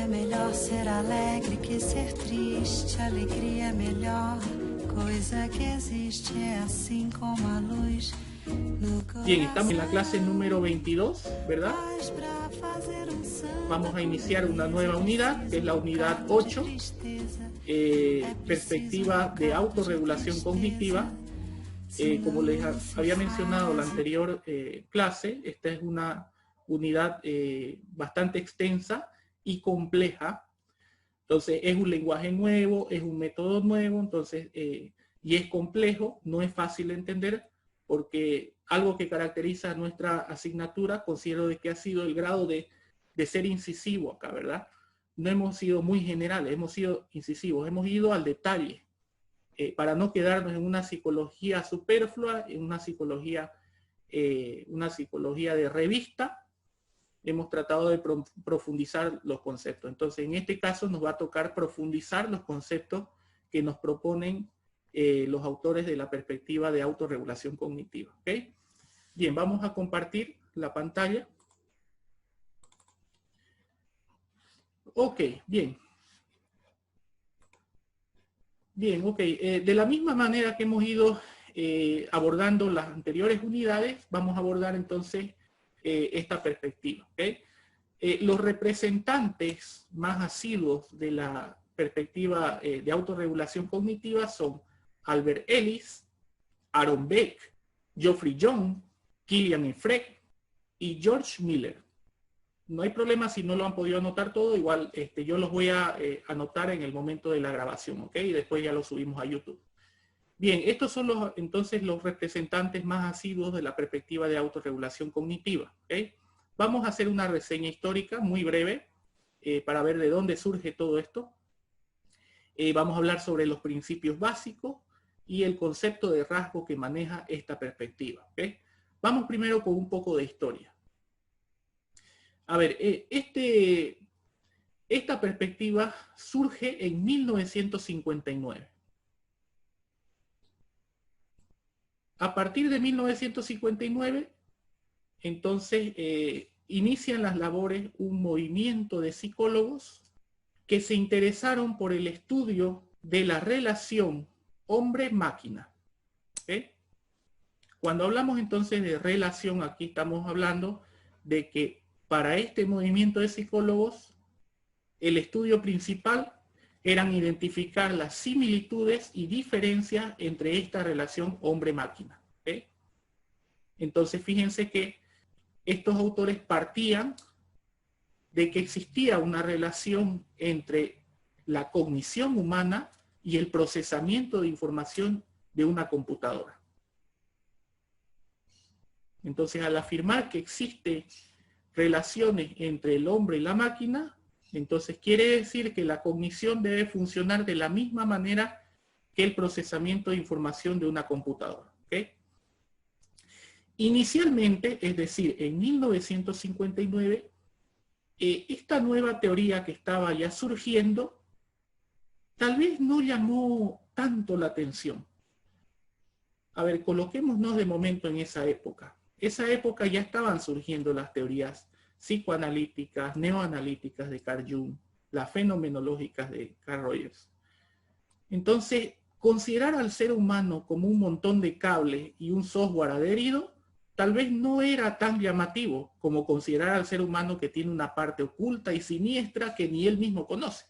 melhor ser alegre que ser triste. Alegria é melhor coisa que existe. É assim como a luz no coração. Bien, estamos en la clase número 22, ¿verdad? Vamos a iniciar una nueva unidad, que es la unidad 8, perspectiva de autorregulación cognitiva. Como les había mencionado en la anterior clase, esta es una unidad bastante extensa y compleja. Entonces es un lenguaje nuevo, es un método nuevo, entonces, y es complejo, no es fácil de entender, porque algo que caracteriza nuestra asignatura, considero de que ha sido el grado de ser incisivo acá, ¿verdad? No hemos sido muy generales, hemos sido incisivos, hemos ido al detalle, para no quedarnos en una psicología superflua, en una psicología de revista. Hemos tratado de profundizar los conceptos. Entonces, en este caso nos va a tocar profundizar los conceptos que nos proponen los autores de la perspectiva de autorregulación cognitiva. ¿Okay? Bien, vamos a compartir la pantalla. Ok, bien. Bien, ok. De la misma manera que hemos ido abordando las anteriores unidades, vamos a abordar entonces esta perspectiva. ¿Okay? Los representantes más asiduos de la perspectiva de autorregulación cognitiva son Albert Ellis, Aaron Beck, Geoffrey Young, Killian Freck y George Miller. No hay problema si no lo han podido anotar todo, igual yo los voy a anotar en el momento de la grabación, ¿ok? Y después ya lo subimos a YouTube. Bien, estos son entonces los representantes más asiduos de la perspectiva de autorregulación cognitiva, ¿ok? Vamos a hacer una reseña histórica muy breve para ver de dónde surge todo esto. Vamos a hablar sobre los principios básicos y el concepto de rasgo que maneja esta perspectiva, ¿ok? Vamos primero con un poco de historia. A ver, esta perspectiva surge en 1959. A partir de 1959, entonces, inician las labores un movimiento de psicólogos que se interesaron por el estudio de la relación hombre-máquina. ¿Okay? Cuando hablamos entonces de relación, aquí estamos hablando de que para este movimiento de psicólogos, el estudio principal eran identificar las similitudes y diferencias entre esta relación hombre-máquina. ¿Okay? Entonces, fíjense que estos autores partían de que existía una relación entre la cognición humana y el procesamiento de información de una computadora. Entonces, al afirmar que existen relaciones entre el hombre y la máquina, entonces quiere decir que la cognición debe funcionar de la misma manera que el procesamiento de información de una computadora. ¿Okay? Inicialmente, es decir, en 1959, esta nueva teoría que estaba ya surgiendo, tal vez no llamó tanto la atención. A ver, coloquémonos de momento en esa época. Esa época ya estaban surgiendo las teorías psicoanalíticas, neoanalíticas de Carl Jung, las fenomenológicas de Carl Rogers. Entonces, considerar al ser humano como un montón de cables y un software adherido, tal vez no era tan llamativo como considerar al ser humano que tiene una parte oculta y siniestra que ni él mismo conoce.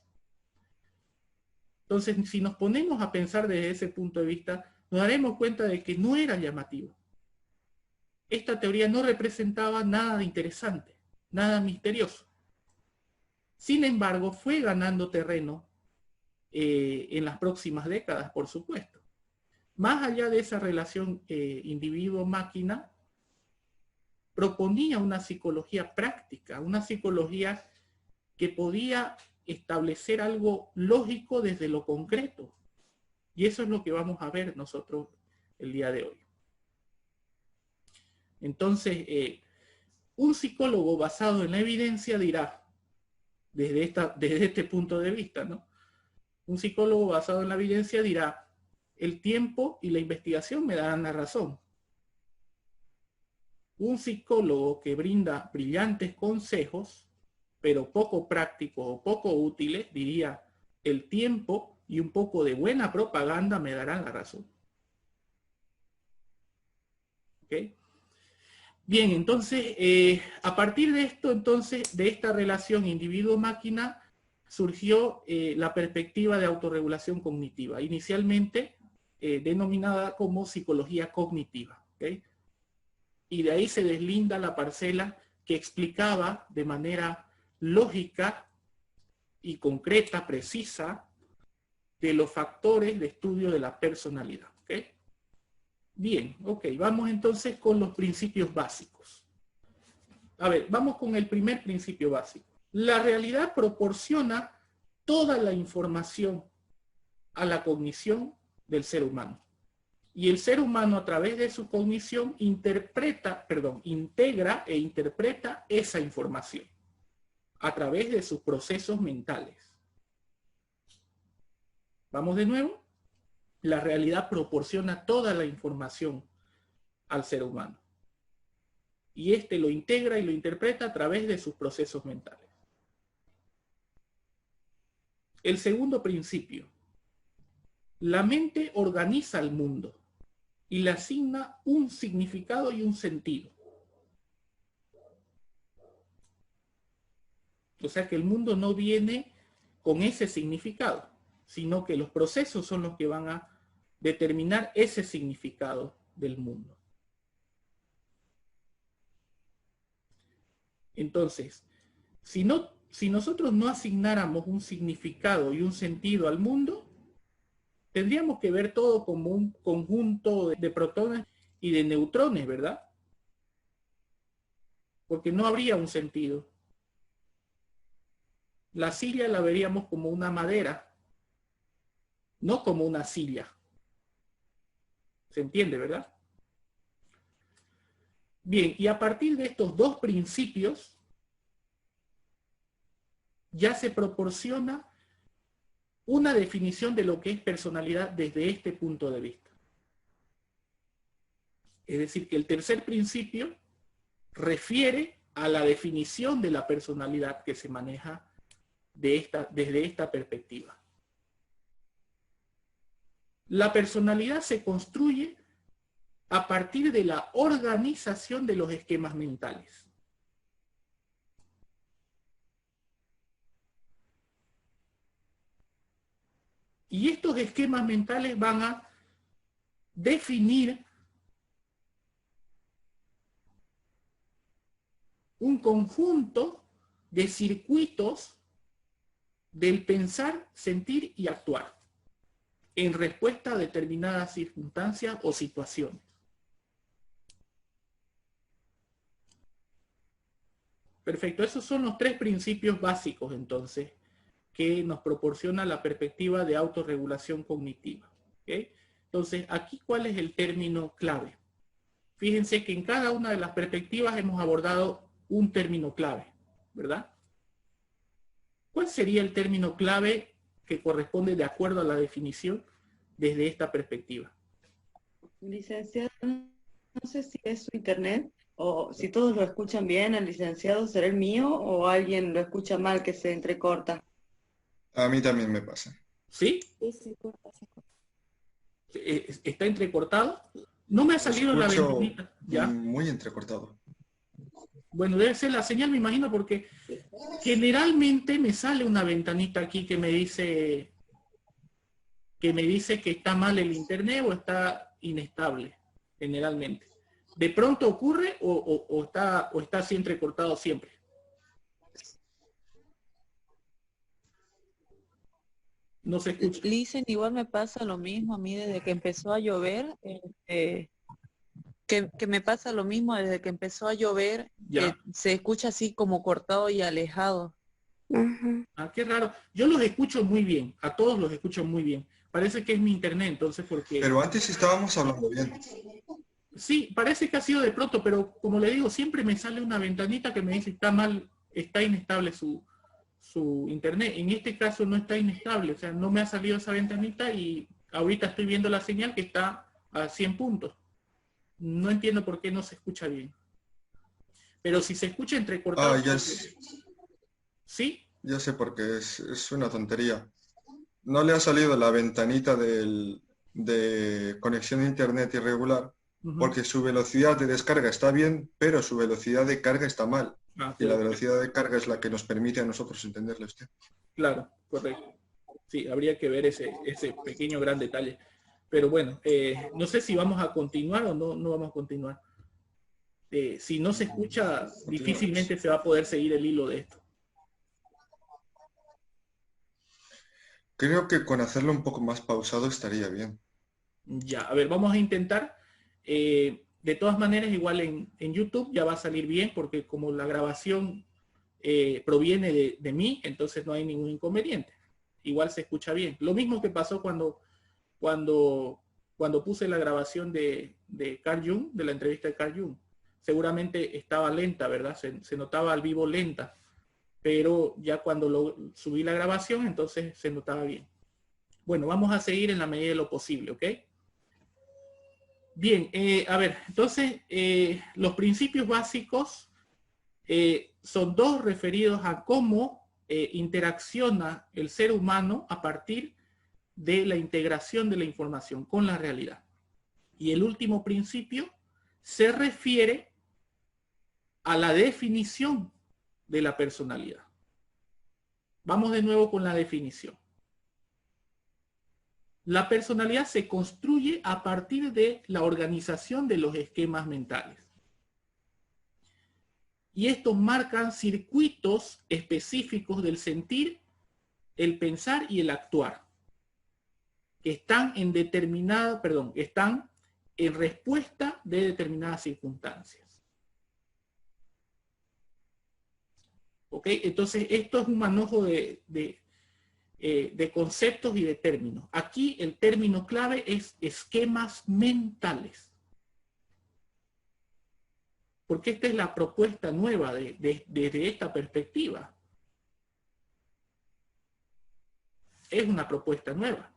Entonces, si nos ponemos a pensar desde ese punto de vista, nos daremos cuenta de que no era llamativo. Esta teoría no representaba nada de interesante, nada misterioso. Sin embargo, fue ganando terreno en las próximas décadas, por supuesto. Más allá de esa relación individuo-máquina, proponía una psicología práctica, una psicología que podía establecer algo lógico desde lo concreto. Y eso es lo que vamos a ver nosotros el día de hoy. Entonces, un psicólogo basado en la evidencia dirá, desde este punto de vista, ¿no? Un psicólogo basado en la evidencia dirá, el tiempo y la investigación me darán la razón. Un psicólogo que brinda brillantes consejos pero poco prácticos o poco útiles, diría, el tiempo y un poco de buena propaganda me darán la razón. ¿Okay? Bien, entonces, a partir de esto, entonces, de esta relación individuo-máquina, surgió la perspectiva de autorregulación cognitiva, inicialmente denominada como psicología cognitiva. ¿Okay? Y de ahí se deslinda la parcela que explicaba de manera lógica y concreta, precisa, de los factores de estudio de la personalidad. ¿Okay? Bien, ok, vamos entonces con los principios básicos. A ver, vamos con el primer principio básico. La realidad proporciona toda la información a la cognición del ser humano. Y el ser humano, a través de su cognición, integra e interpreta esa información a través de sus procesos mentales. Vamos de nuevo. La realidad proporciona toda la información al ser humano. Y éste lo integra y lo interpreta a través de sus procesos mentales. El segundo principio. La mente organiza el mundo y le asigna un significado y un sentido. O sea que el mundo no viene con ese significado, sino que los procesos son los que van a determinar ese significado del mundo. Entonces, si nosotros no asignáramos un significado y un sentido al mundo, tendríamos que ver todo como un conjunto de protones y de neutrones, ¿verdad? Porque no habría un sentido. La silla la veríamos como una madera, no como una silla. ¿Se entiende, verdad? Bien, y a partir de estos dos principios, ya se proporciona una definición de lo que es personalidad desde este punto de vista. Es decir, que el tercer principio refiere a la definición de la personalidad que se maneja desde esta perspectiva. La personalidad se construye a partir de la organización de los esquemas mentales. Y estos esquemas mentales van a definir un conjunto de circuitos del pensar, sentir y actuar en respuesta a determinadas circunstancias o situaciones. Perfecto, esos son los tres principios básicos entonces que nos proporciona la perspectiva de autorregulación cognitiva. ¿Okay? Entonces, aquí, ¿cuál es el término clave? Fíjense que en cada una de las perspectivas hemos abordado un término clave, ¿verdad? ¿Cuál sería el término clave que corresponde de acuerdo a la definición desde esta perspectiva? Licenciado, no sé si es su internet o si todos lo escuchan bien, el licenciado, ¿será el mío o alguien lo escucha mal que se entrecorta? A mí también me pasa. ¿Sí? Sí, corta. ¿Está entrecortado? No me ha salido la ventanita. ¿Ya? Muy entrecortado. Bueno, debe ser la señal, me imagino, porque generalmente me sale una ventanita aquí que me dice que está mal el internet o está inestable, generalmente. ¿De pronto ocurre o está así entrecortado siempre? No se escucha. Listen, igual me pasa lo mismo a mí desde que empezó a llover, que me pasa lo mismo desde que empezó a llover, que se escucha así como cortado y alejado. Ah, qué raro. Yo los escucho muy bien, a todos los escucho muy bien. Parece que es mi internet, entonces, porque... Pero antes estábamos hablando bien. Sí, parece que ha sido de pronto, pero como le digo, siempre me sale una ventanita que me dice está mal, está inestable su internet. En este caso no está inestable, o sea, no me ha salido esa ventanita y ahorita estoy viendo la señal que está a 100 puntos. No entiendo por qué no se escucha bien. Pero si se escucha entrecortado... ¿Sí? Ya sé por qué es una tontería. No le ha salido la ventanita de conexión a internet irregular Ujú. porque su velocidad de descarga está bien, pero su velocidad de carga está mal. Ah, Y la perfecto. velocidad de carga es la que nos permite a nosotros entenderle a usted. Claro, correcto. Sí, habría que ver ese pequeño gran detalle. Pero bueno, no sé si vamos a continuar o no vamos a continuar. Si no se escucha, Continuamos. difícilmente se va a poder seguir el hilo de esto. Creo que con hacerlo un poco más pausado estaría bien. Ya, a ver, vamos a intentar. De todas maneras, igual en YouTube ya va a salir bien porque como la grabación proviene de mí, entonces no hay ningún inconveniente. Igual se escucha bien. Lo mismo que pasó cuando, cuando puse la grabación de Carl Jung, de la entrevista de Carl Jung. Seguramente estaba lenta, ¿verdad? Se notaba al vivo lenta, pero ya cuando subí la grabación, entonces se notaba bien. Bueno, vamos a seguir en la medida de lo posible, ¿ok? Bien, a ver, entonces los principios básicos son dos referidos a cómo interacciona el ser humano a partir de la integración de la información con la realidad. Y el último principio se refiere a la definición de la personalidad. Vamos de nuevo con la definición. La personalidad se construye a partir de la organización de los esquemas mentales. Y estos marcan circuitos específicos del sentir, el pensar y el actuar, que están están en respuesta de determinadas circunstancias. ¿Ok? Entonces, esto es un manojo de conceptos y de términos. Aquí el término clave es esquemas mentales. Porque esta es la propuesta nueva desde esta perspectiva. Es una propuesta nueva.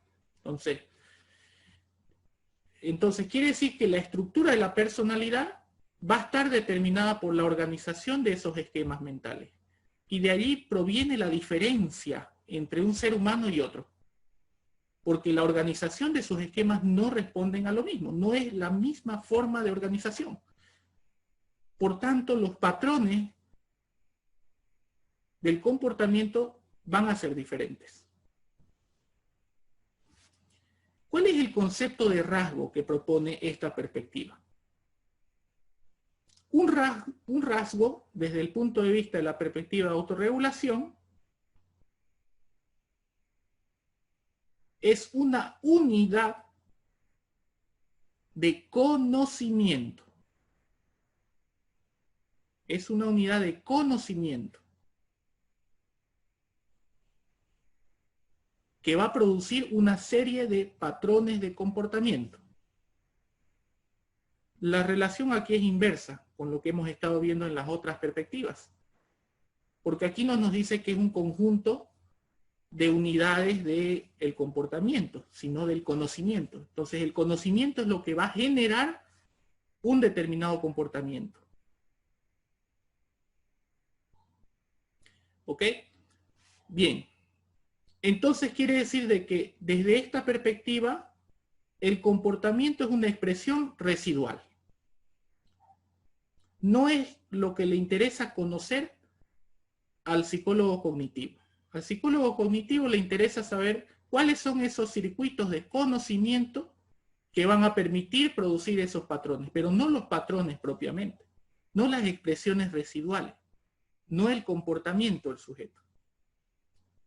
Entonces quiere decir que la estructura de la personalidad va a estar determinada por la organización de esos esquemas mentales. Y de allí proviene la diferencia entre un ser humano y otro. Porque la organización de sus esquemas no responden a lo mismo, no es la misma forma de organización. Por tanto, los patrones del comportamiento van a ser diferentes. ¿Cuál es el concepto de rasgo que propone esta perspectiva? Un rasgo, desde el punto de vista de la perspectiva de autorregulación, es una unidad de conocimiento. Es una unidad de conocimiento que va a producir una serie de patrones de comportamiento. La relación aquí es inversa con lo que hemos estado viendo en las otras perspectivas. Porque aquí no nos dice que es un conjunto de unidades del comportamiento, sino del conocimiento. Entonces el conocimiento es lo que va a generar un determinado comportamiento. ¿Ok? Bien. Entonces quiere decir de que desde esta perspectiva el comportamiento es una expresión residual. No es lo que le interesa conocer al psicólogo cognitivo. Al psicólogo cognitivo le interesa saber cuáles son esos circuitos de conocimiento que van a permitir producir esos patrones, pero no los patrones propiamente, no las expresiones residuales, no el comportamiento del sujeto.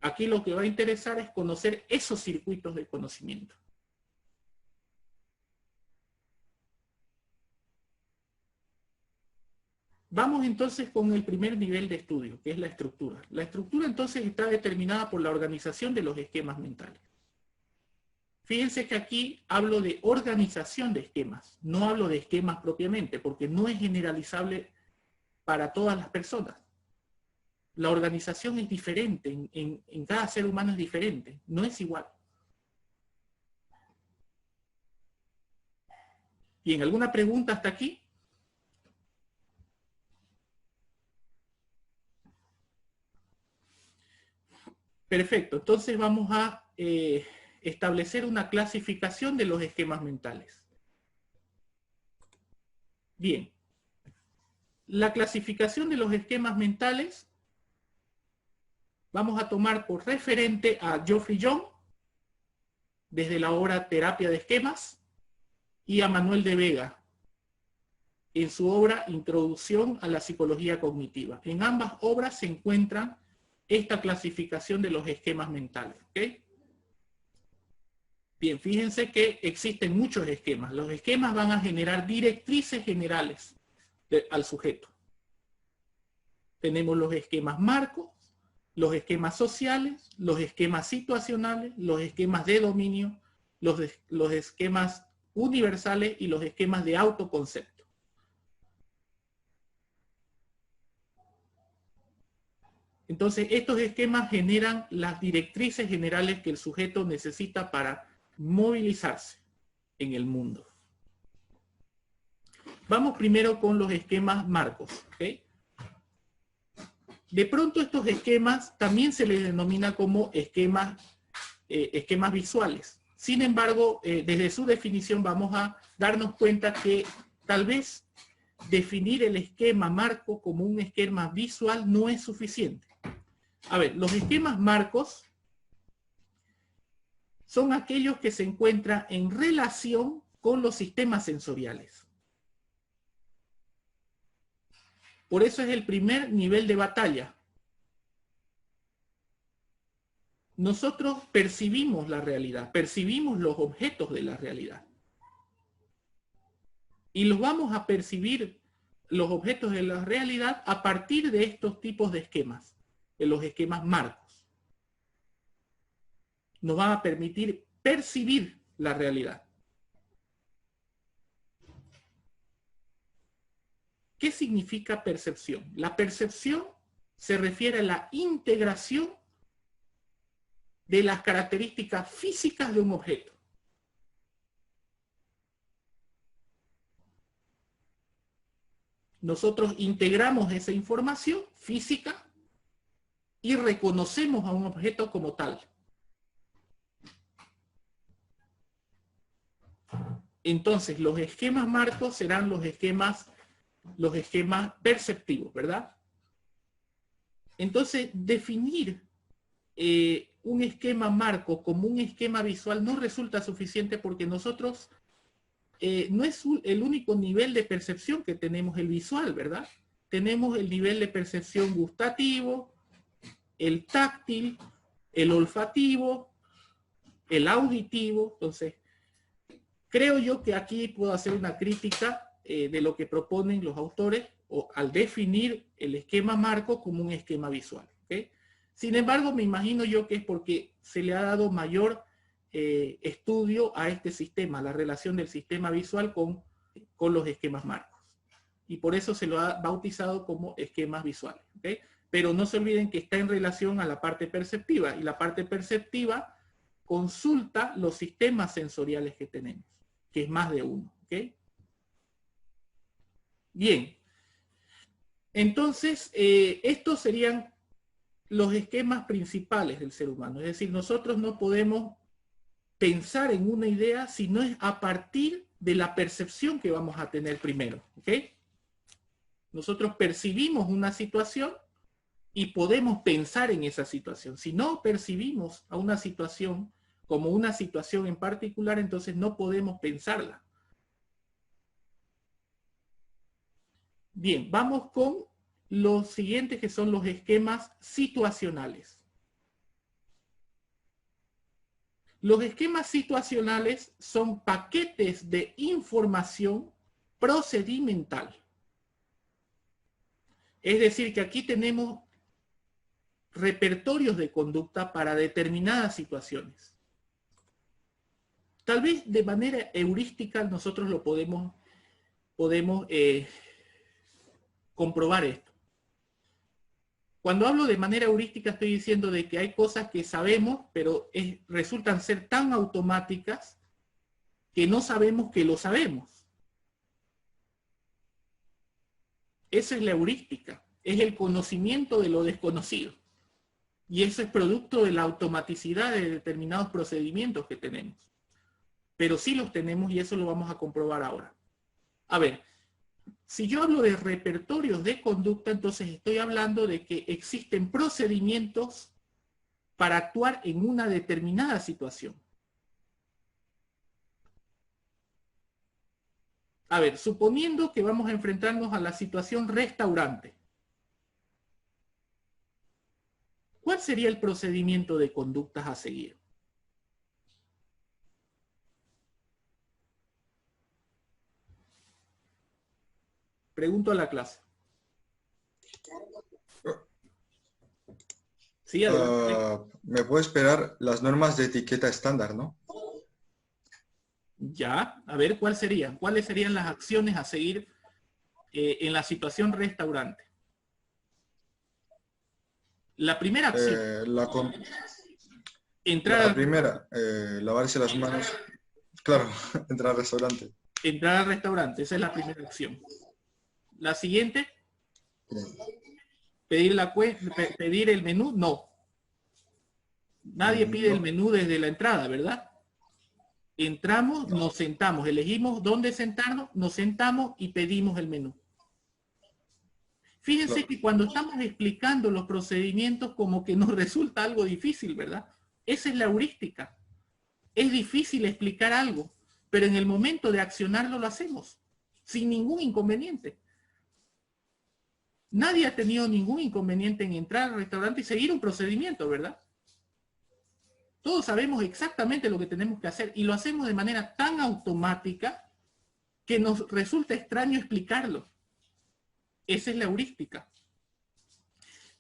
Aquí lo que va a interesar es conocer esos circuitos de conocimiento. Vamos entonces con el primer nivel de estudio, que es la estructura. La estructura entonces está determinada por la organización de los esquemas mentales. Fíjense que aquí hablo de organización de esquemas, no hablo de esquemas propiamente, porque no es generalizable para todas las personas. La organización es diferente, en cada ser humano es diferente, no es igual. ¿Bien? ¿Alguna pregunta hasta aquí? Perfecto, entonces vamos a establecer una clasificación de los esquemas mentales. Bien, la clasificación de los esquemas mentales vamos a tomar por referente a Geoffrey Young, desde la obra Terapia de Esquemas, y a Manuel de Vega, en su obra Introducción a la Psicología Cognitiva. En ambas obras se encuentran esta clasificación de los esquemas mentales. ¿Okay? Bien, fíjense que existen muchos esquemas. Los esquemas van a generar directrices generales al sujeto. Tenemos los esquemas marcos, los esquemas sociales, los esquemas situacionales, los esquemas de dominio, los esquemas universales y los esquemas de autoconcepto. Entonces, estos esquemas generan las directrices generales que el sujeto necesita para movilizarse en el mundo. Vamos primero con los esquemas marcos. ¿Okay? De pronto estos esquemas también se les denomina como esquemas visuales. Sin embargo, desde su definición vamos a darnos cuenta que tal vez definir el esquema marco como un esquema visual no es suficiente. A ver, los esquemas marcos son aquellos que se encuentran en relación con los sistemas sensoriales. Por eso es el primer nivel de batalla. Nosotros percibimos la realidad, percibimos los objetos de la realidad. Y los vamos a percibir, los objetos de la realidad, a partir de estos tipos de esquemas, de los esquemas marcos. Nos van a permitir percibir la realidad. ¿Qué significa percepción? La percepción se refiere a la integración de las características físicas de un objeto. Nosotros integramos esa información física y reconocemos a un objeto como tal. Entonces, los esquemas marcos serán los esquemas perceptivos, ¿verdad? Entonces, definir un esquema marco como un esquema visual no resulta suficiente porque nosotros no es el único nivel de percepción que tenemos el visual, ¿verdad? Tenemos el nivel de percepción gustativo, el táctil, el olfativo, el auditivo. Entonces, creo yo que aquí puedo hacer una crítica de lo que proponen los autores al definir el esquema marco como un esquema visual. ¿Okay? Sin embargo, me imagino yo que es porque se le ha dado mayor estudio a este sistema, la relación del sistema visual con los esquemas marcos. Y por eso se lo ha bautizado como esquemas visuales. ¿Okay? Pero no se olviden que está en relación a la parte perceptiva, y la parte perceptiva consulta los sistemas sensoriales que tenemos, que es más de uno. ¿Okay? Bien. Entonces, estos serían los esquemas principales del ser humano. Es decir, nosotros no podemos pensar en una idea si no es a partir de la percepción que vamos a tener primero. ¿Ok? Nosotros percibimos una situación y podemos pensar en esa situación. Si no percibimos a una situación como una situación en particular, entonces no podemos pensarla. Bien, vamos con los siguientes, que son los esquemas situacionales. Los esquemas situacionales son paquetes de información procedimental. Es decir, que aquí tenemos repertorios de conducta para determinadas situaciones. Tal vez de manera heurística nosotros lo podemos comprobar esto. Cuando hablo de manera heurística estoy diciendo de que hay cosas que sabemos, pero resultan ser tan automáticas que no sabemos que lo sabemos. Esa es la heurística, es el conocimiento de lo desconocido. Y eso es producto de la automaticidad de determinados procedimientos que tenemos. Pero sí los tenemos y eso lo vamos a comprobar ahora. A ver, si yo hablo de repertorios de conducta, entonces estoy hablando de que existen procedimientos para actuar en una determinada situación. A ver, suponiendo que vamos a enfrentarnos a la situación restaurante. ¿Cuál sería el procedimiento de conductas a seguir? Pregunto a la clase. Sí, me puedo esperar las normas de etiqueta estándar, ¿no? Ya, a ver, ¿cuáles serían las acciones a seguir en la situación restaurante? La primera acción. La primera, lavarse las manos. Claro, entrar al restaurante. Entrar al restaurante, esa es la primera acción. La siguiente, pedir el menú, no. Nadie pide el menú desde la entrada, ¿verdad? Entramos, nos sentamos, elegimos dónde sentarnos, nos sentamos y pedimos el menú. Fíjense que cuando estamos explicando los procedimientos como que nos resulta algo difícil, ¿verdad? Esa es la heurística. Es difícil explicar algo, pero en el momento de accionarlo lo hacemos, sin ningún inconveniente. Nadie ha tenido ningún inconveniente en entrar al restaurante y seguir un procedimiento, ¿verdad? Todos sabemos exactamente lo que tenemos que hacer y lo hacemos de manera tan automática que nos resulta extraño explicarlo. Esa es la heurística.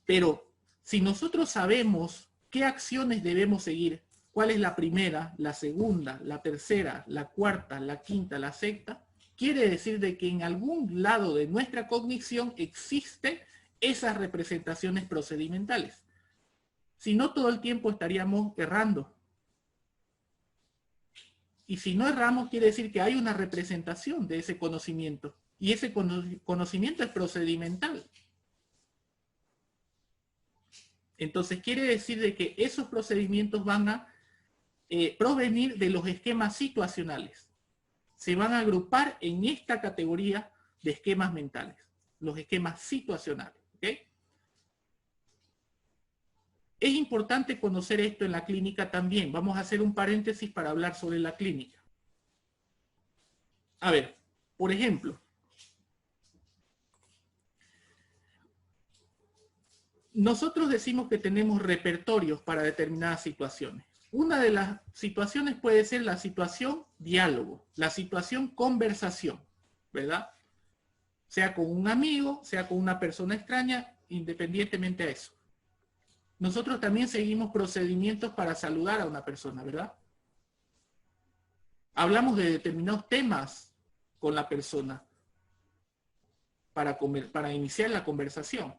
Pero si nosotros sabemos qué acciones debemos seguir, cuál es la primera, la segunda, la tercera, la cuarta, la quinta, la sexta, quiere decir de que en algún lado de nuestra cognición existen esas representaciones procedimentales. Si no, todo el tiempo estaríamos errando. Y si no erramos, quiere decir que hay una representación de ese conocimiento. Y ese conocimiento es procedimental. Entonces quiere decir de que esos procedimientos van a provenir de los esquemas situacionales. Se van a agrupar en esta categoría de esquemas mentales, los esquemas situacionales. ¿Okay? Es importante conocer esto en la clínica también. Vamos a hacer un paréntesis para hablar sobre la clínica. A ver, por ejemplo, nosotros decimos que tenemos repertorios para determinadas situaciones. Una de las situaciones puede ser la situación diálogo, la situación conversación, ¿verdad? Sea con un amigo, sea con una persona extraña, independientemente de eso. Nosotros también seguimos procedimientos para saludar a una persona, ¿verdad? Hablamos de determinados temas con la persona para iniciar la conversación.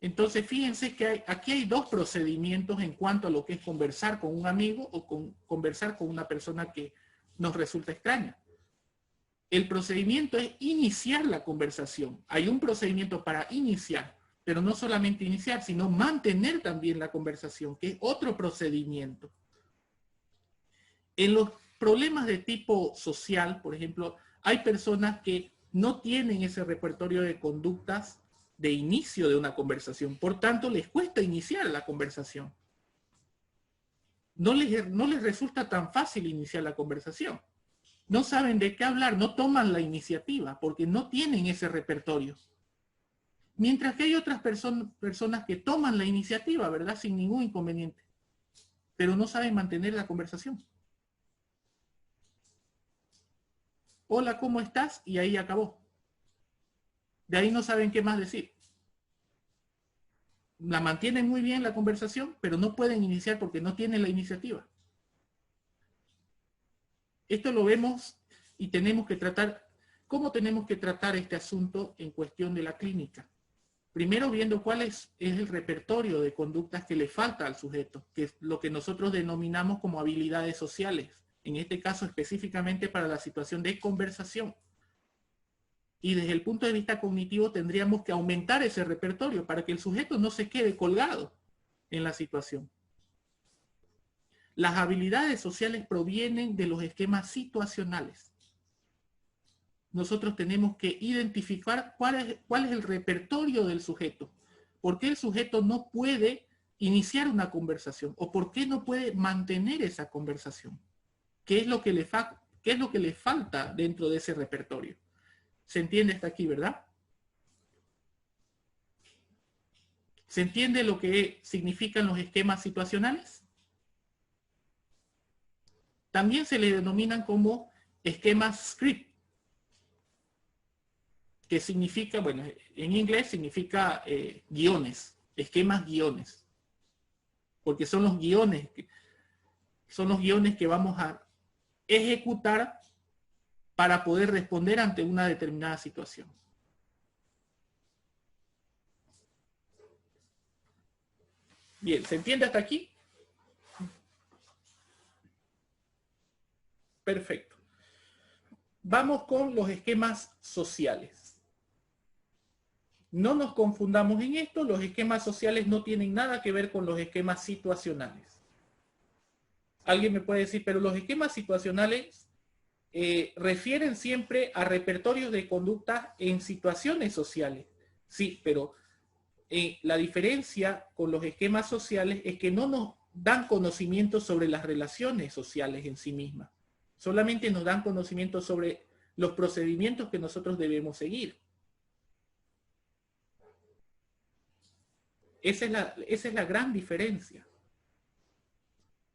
Entonces, fíjense que aquí hay dos procedimientos en cuanto a lo que es conversar con un amigo o conversar con una persona que nos resulta extraña. El procedimiento es iniciar la conversación. Hay un procedimiento para iniciar, pero no solamente iniciar, sino mantener también la conversación, que es otro procedimiento. En los problemas de tipo social, por ejemplo, hay personas que no tienen ese repertorio de conductas de inicio de una conversación. Por tanto, les cuesta iniciar la conversación. No les resulta tan fácil iniciar la conversación. No saben de qué hablar, no toman la iniciativa porque no tienen ese repertorio. Mientras que hay otras personas que toman la iniciativa, ¿verdad? Sin ningún inconveniente. Pero no saben mantener la conversación. Hola, ¿cómo estás? Y ahí acabó. De ahí no saben qué más decir. La mantienen muy bien la conversación, pero no pueden iniciar porque no tienen la iniciativa. Esto lo vemos y tenemos que tratar, ¿cómo tenemos que tratar este asunto en cuestión de la clínica? Primero viendo cuál es el repertorio de conductas que le falta al sujeto, que es lo que nosotros denominamos como habilidades sociales. En este caso específicamente para la situación de conversación. Y desde el punto de vista cognitivo tendríamos que aumentar ese repertorio para que el sujeto no se quede colgado. en la situación. Las habilidades sociales provienen de los esquemas situacionales. Nosotros tenemos que identificar cuál es el repertorio del sujeto. ¿Por qué el sujeto no puede iniciar una conversación? ¿O por qué no puede mantener esa conversación? ¿Qué es lo que le falta dentro de ese repertorio? ¿Se entiende hasta aquí, verdad? ¿Se entiende lo que significan los esquemas situacionales? También se le denominan como esquemas script, que significa, bueno, en inglés significa guiones, esquemas guiones, porque son los guiones que vamos a ejecutar para poder responder ante una determinada situación. Bien, ¿se entiende hasta aquí? Perfecto. Vamos con los esquemas sociales. No nos confundamos en esto, los esquemas sociales no tienen nada que ver con los esquemas situacionales. Alguien me puede decir, pero los esquemas situacionales refieren siempre a repertorios de conducta en situaciones sociales. Sí, pero la diferencia con los esquemas sociales es que no nos dan conocimiento sobre las relaciones sociales en sí mismas. Solamente nos dan conocimiento sobre los procedimientos que nosotros debemos seguir. Esa es la gran diferencia.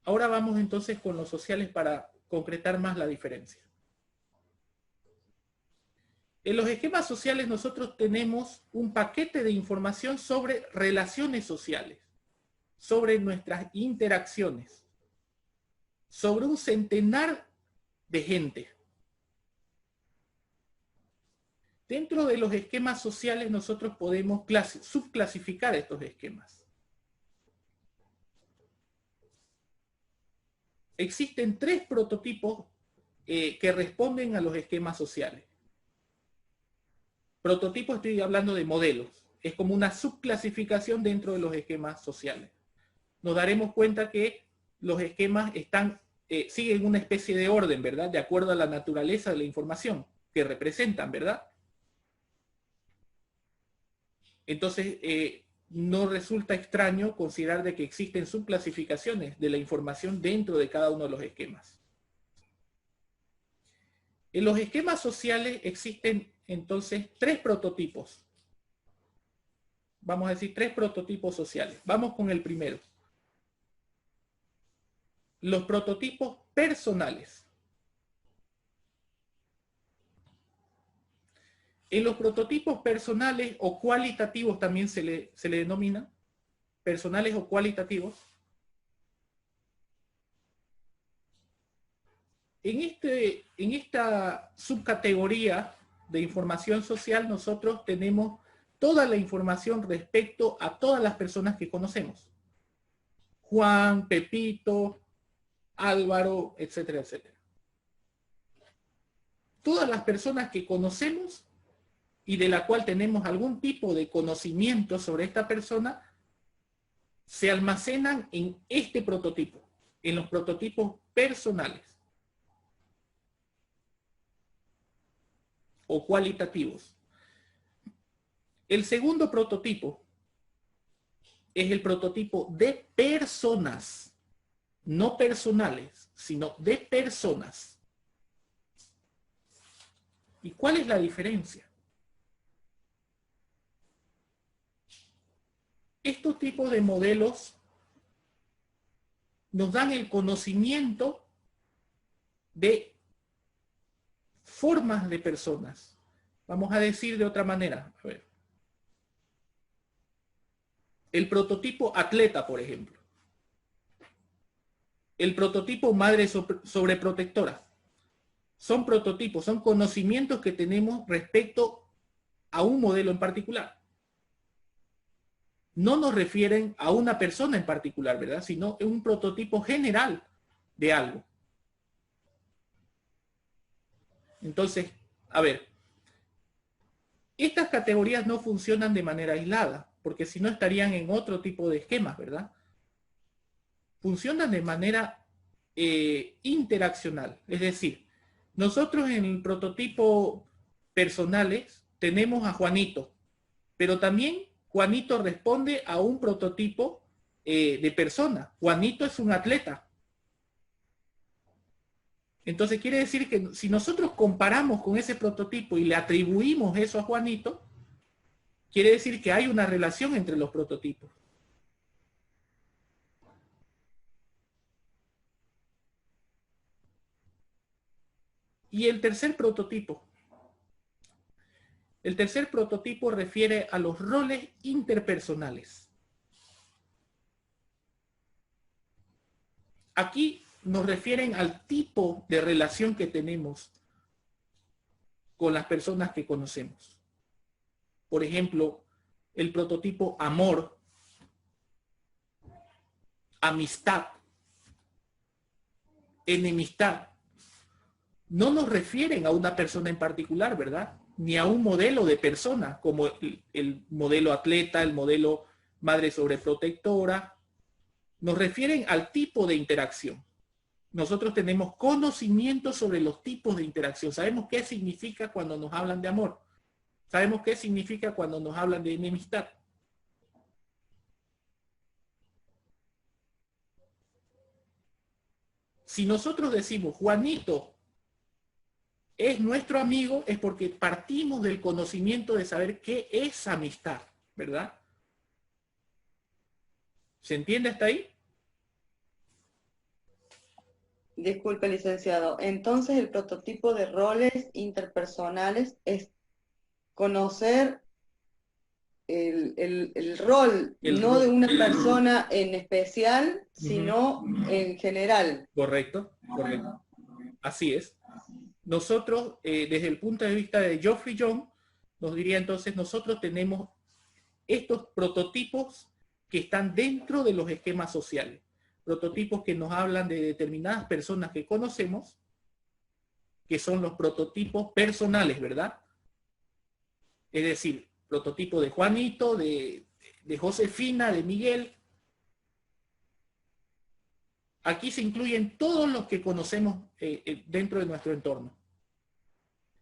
Ahora vamos entonces con los sociales para concretar más la diferencia. En los esquemas sociales nosotros tenemos un paquete de información sobre relaciones sociales, sobre nuestras interacciones, sobre un centenar de gente. Dentro de los esquemas sociales nosotros podemos subclasificar estos esquemas. Existen 3 prototipos que responden a los esquemas sociales. Prototipo, estoy hablando de modelos. Es como una subclasificación dentro de los esquemas sociales. Nos daremos cuenta que los esquemas siguen una especie de orden, ¿verdad? De acuerdo a la naturaleza de la información que representan, ¿verdad? Entonces, no resulta extraño considerar de que existen subclasificaciones de la información dentro de cada uno de los esquemas. En los esquemas sociales existen entonces 3 prototipos. Vamos a decir 3 prototipos sociales. Vamos con el primero. Los prototipos personales. En los prototipos personales o cualitativos también se le denomina, personales o cualitativos. En esta subcategoría de información social nosotros tenemos toda la información respecto a todas las personas que conocemos. Juan, Pepito, Álvaro, etcétera, etcétera. Todas las personas que conocemos y de la cual tenemos algún tipo de conocimiento sobre esta persona, se almacenan en este prototipo, en los prototipos personales o cualitativos. El segundo prototipo es el prototipo de personas, no personales, sino de personas. ¿Y cuál es la diferencia? Estos tipos de modelos nos dan el conocimiento de formas de personas. Vamos a decir de otra manera. A ver. El prototipo atleta, por ejemplo. El prototipo madre sobreprotectora. Son prototipos, son conocimientos que tenemos respecto a un modelo en particular. No nos refieren a una persona en particular, ¿verdad? Sino un prototipo general de algo. Entonces, a ver, estas categorías no funcionan de manera aislada, porque si no estarían en otro tipo de esquemas, ¿verdad? funcionan de manera interaccional. Es decir, nosotros en el prototipo personales tenemos a Juanito, pero también Juanito responde a un prototipo de persona. Juanito es un atleta. Entonces quiere decir que si nosotros comparamos con ese prototipo y le atribuimos eso a Juanito, quiere decir que hay una relación entre los prototipos. Y el tercer prototipo. El tercer prototipo refiere a los roles interpersonales. Aquí nos refieren al tipo de relación que tenemos con las personas que conocemos. Por ejemplo, el prototipo amor, amistad, enemistad. No nos refieren a una persona en particular, ¿verdad? Ni a un modelo de persona, como el modelo atleta, el modelo madre sobreprotectora. Nos refieren al tipo de interacción. Nosotros tenemos conocimiento sobre los tipos de interacción. Sabemos qué significa cuando nos hablan de amor. Sabemos qué significa cuando nos hablan de enemistad. Si nosotros decimos, Juanito es nuestro amigo, es porque partimos del conocimiento de saber qué es amistad, ¿verdad? ¿Se entiende hasta ahí? Disculpe, licenciado. Entonces, el prototipo de roles interpersonales es conocer el rol, no de una persona en especial, sino en general. Correcto, correcto. Así es. Nosotros, desde el punto de vista de Geoffrey Young, nos diría entonces, nosotros tenemos estos prototipos que están dentro de los esquemas sociales. Prototipos que nos hablan de determinadas personas que conocemos, que son los prototipos personales, ¿verdad? Es decir, prototipo de Juanito, de Josefina, de Miguel. Aquí se incluyen todos los que conocemos dentro de nuestro entorno.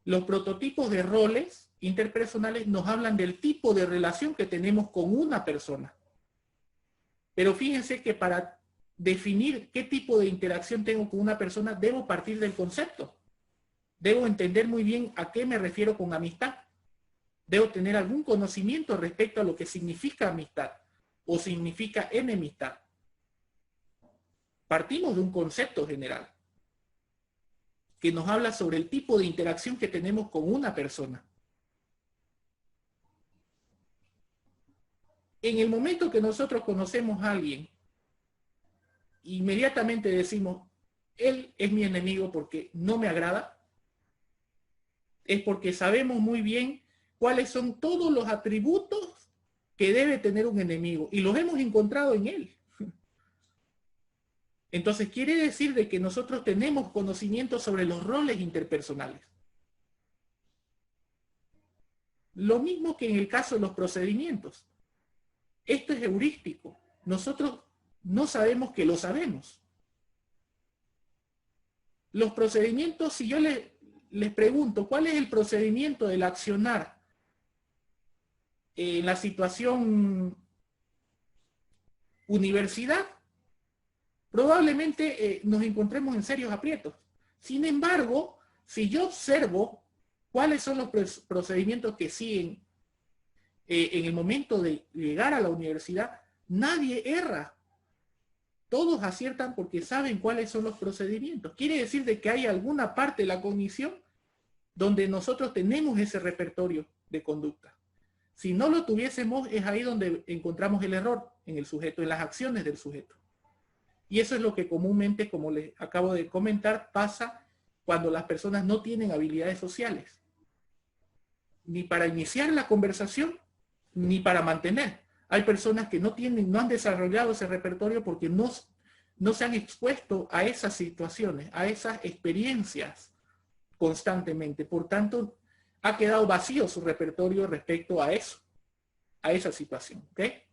Los prototipos de roles interpersonales nos hablan del tipo de relación que tenemos con una persona. Pero fíjense que para definir qué tipo de interacción tengo con una persona, debo partir del concepto. Debo entender muy bien a qué me refiero con amistad. Debo tener algún conocimiento respecto a lo que significa amistad o significa enemistad. Partimos de un concepto general que nos habla sobre el tipo de interacción que tenemos con una persona. En el momento que nosotros conocemos a alguien, inmediatamente decimos, él es mi enemigo porque no me agrada, es porque sabemos muy bien cuáles son todos los atributos que debe tener un enemigo y los hemos encontrado en él. Entonces quiere decir de que nosotros tenemos conocimiento sobre los roles interpersonales. Lo mismo que en el caso de los procedimientos. Esto es heurístico. Nosotros no sabemos que lo sabemos. Los procedimientos, si yo les pregunto, ¿cuál es el procedimiento del accionar en la situación universidad? Probablemente nos encontremos en serios aprietos. Sin embargo, si yo observo cuáles son los procedimientos que siguen en el momento de llegar a la universidad, nadie erra. Todos aciertan porque saben cuáles son los procedimientos. Quiere decir de que hay alguna parte de la cognición donde nosotros tenemos ese repertorio de conducta. Si no lo tuviésemos, es ahí donde encontramos el error en el sujeto, en las acciones del sujeto. Y eso es lo que comúnmente, como les acabo de comentar, pasa cuando las personas no tienen habilidades sociales. Ni para iniciar la conversación, ni para mantener. Hay personas que no han desarrollado ese repertorio porque no se han expuesto a esas situaciones, a esas experiencias constantemente. Por tanto, ha quedado vacío su repertorio respecto a eso, a esa situación. ¿Okay?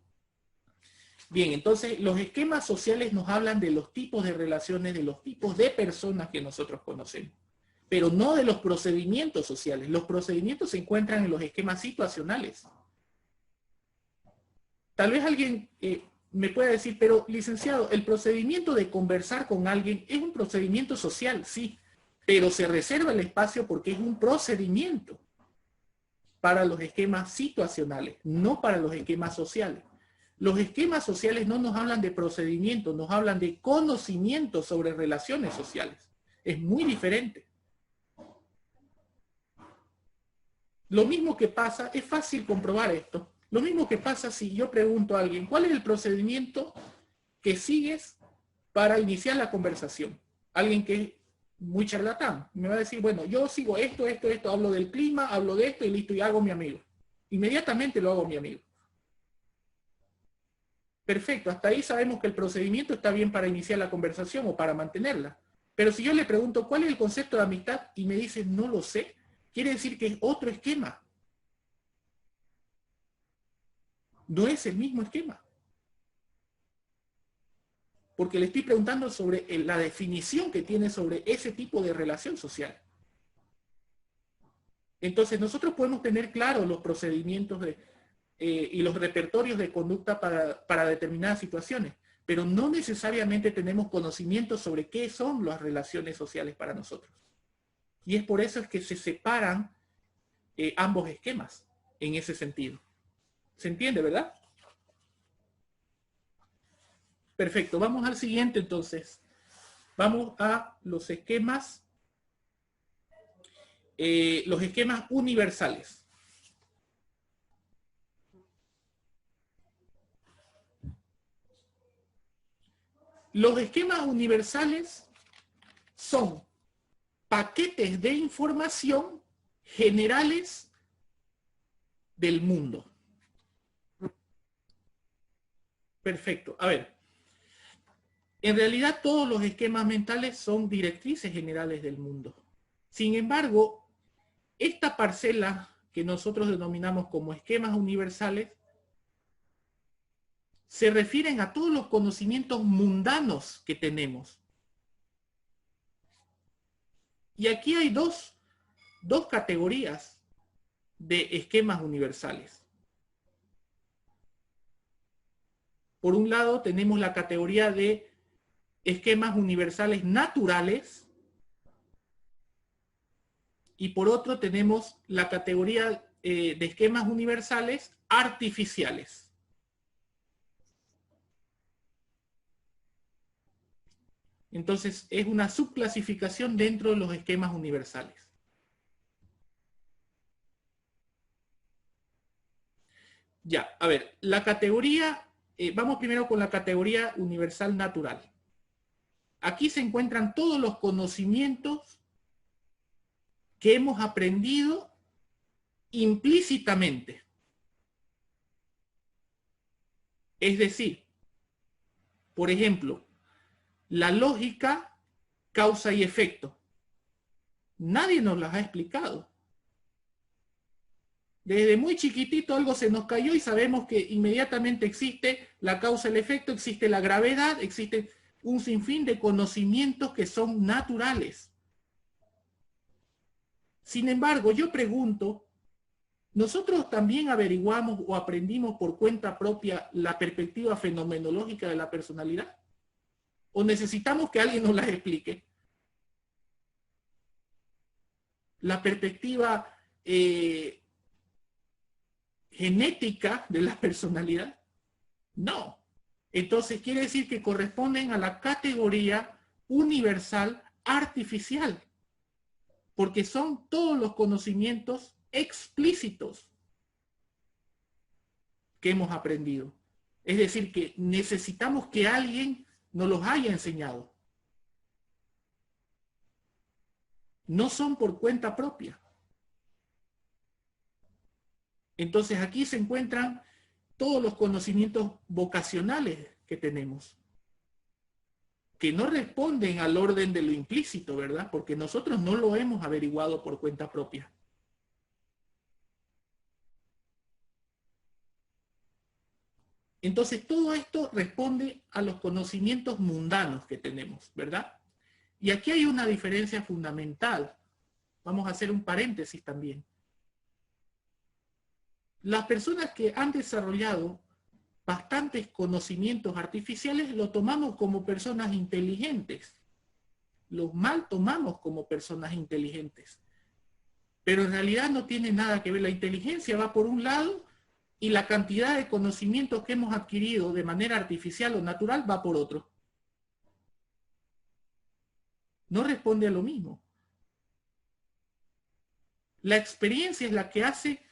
Bien, entonces los esquemas sociales nos hablan de los tipos de relaciones, de los tipos de personas que nosotros conocemos, pero no de los procedimientos sociales. Los procedimientos se encuentran en los esquemas situacionales. Tal vez alguien me pueda decir, pero licenciado, el procedimiento de conversar con alguien es un procedimiento social, sí, pero se reserva el espacio porque es un procedimiento para los esquemas situacionales, no para los esquemas sociales. Los esquemas sociales no nos hablan de procedimientos, nos hablan de conocimiento sobre relaciones sociales. Es muy diferente. Lo mismo que pasa, es fácil comprobar esto, lo mismo que pasa si yo pregunto a alguien, ¿cuál es el procedimiento que sigues para iniciar la conversación? Alguien que es muy charlatán me va a decir, bueno, yo sigo esto, hablo del clima, hablo de esto y listo, y hago mi amigo. Inmediatamente lo hago mi amigo. Perfecto, hasta ahí sabemos que el procedimiento está bien para iniciar la conversación o para mantenerla. Pero si yo le pregunto, ¿cuál es el concepto de amistad? Y me dice, no lo sé, quiere decir que es otro esquema. No es el mismo esquema. Porque le estoy preguntando sobre la definición que tiene sobre ese tipo de relación social. Entonces nosotros podemos tener claros los procedimientos y los repertorios de conducta para determinadas situaciones, pero no necesariamente tenemos conocimiento sobre qué son las relaciones sociales para nosotros. Y es por eso es que se separan ambos esquemas en ese sentido. ¿Se entiende, verdad? Perfecto, vamos al siguiente entonces. Vamos a los esquemas universales. Los esquemas universales son paquetes de información generales del mundo. Perfecto. A ver, en realidad todos los esquemas mentales son directrices generales del mundo. Sin embargo, esta parcela que nosotros denominamos como esquemas universales se refieren a todos los conocimientos mundanos que tenemos. Y aquí hay dos categorías de esquemas universales. Por un lado tenemos la categoría de esquemas universales naturales y por otro tenemos la categoría de esquemas universales artificiales. Entonces es una subclasificación dentro de los esquemas universales. Ya, a ver, la categoría, vamos primero con la categoría universal natural. Aquí se encuentran todos los conocimientos que hemos aprendido implícitamente. Es decir, por ejemplo, la lógica, causa y efecto. Nadie nos las ha explicado. Desde muy chiquitito algo se nos cayó y sabemos que inmediatamente existe la causa y el efecto, existe la gravedad, existe un sinfín de conocimientos que son naturales. Sin embargo, yo pregunto, ¿nosotros también averiguamos o aprendimos por cuenta propia la perspectiva fenomenológica de la personalidad? ¿O necesitamos que alguien nos la explique? La perspectiva genética de la personalidad. No. Entonces quiere decir que corresponden a la categoría universal artificial, porque son todos los conocimientos explícitos que hemos aprendido. Es decir, que necesitamos que alguien nos los haya enseñado. No son por cuenta propia. Entonces aquí se encuentran todos los conocimientos vocacionales que tenemos, que no responden al orden de lo implícito, ¿verdad? Porque nosotros no lo hemos averiguado por cuenta propia. Entonces todo esto responde a los conocimientos mundanos que tenemos, ¿verdad? Y aquí hay una diferencia fundamental. Vamos a hacer un paréntesis también. Las personas que han desarrollado bastantes conocimientos artificiales lo tomamos como personas inteligentes. Los mal tomamos como personas inteligentes. Pero en realidad no tiene nada que ver. La inteligencia va por un lado y la cantidad de conocimientos que hemos adquirido de manera artificial o natural va por otro. No responde a lo mismo. La experiencia es la que hace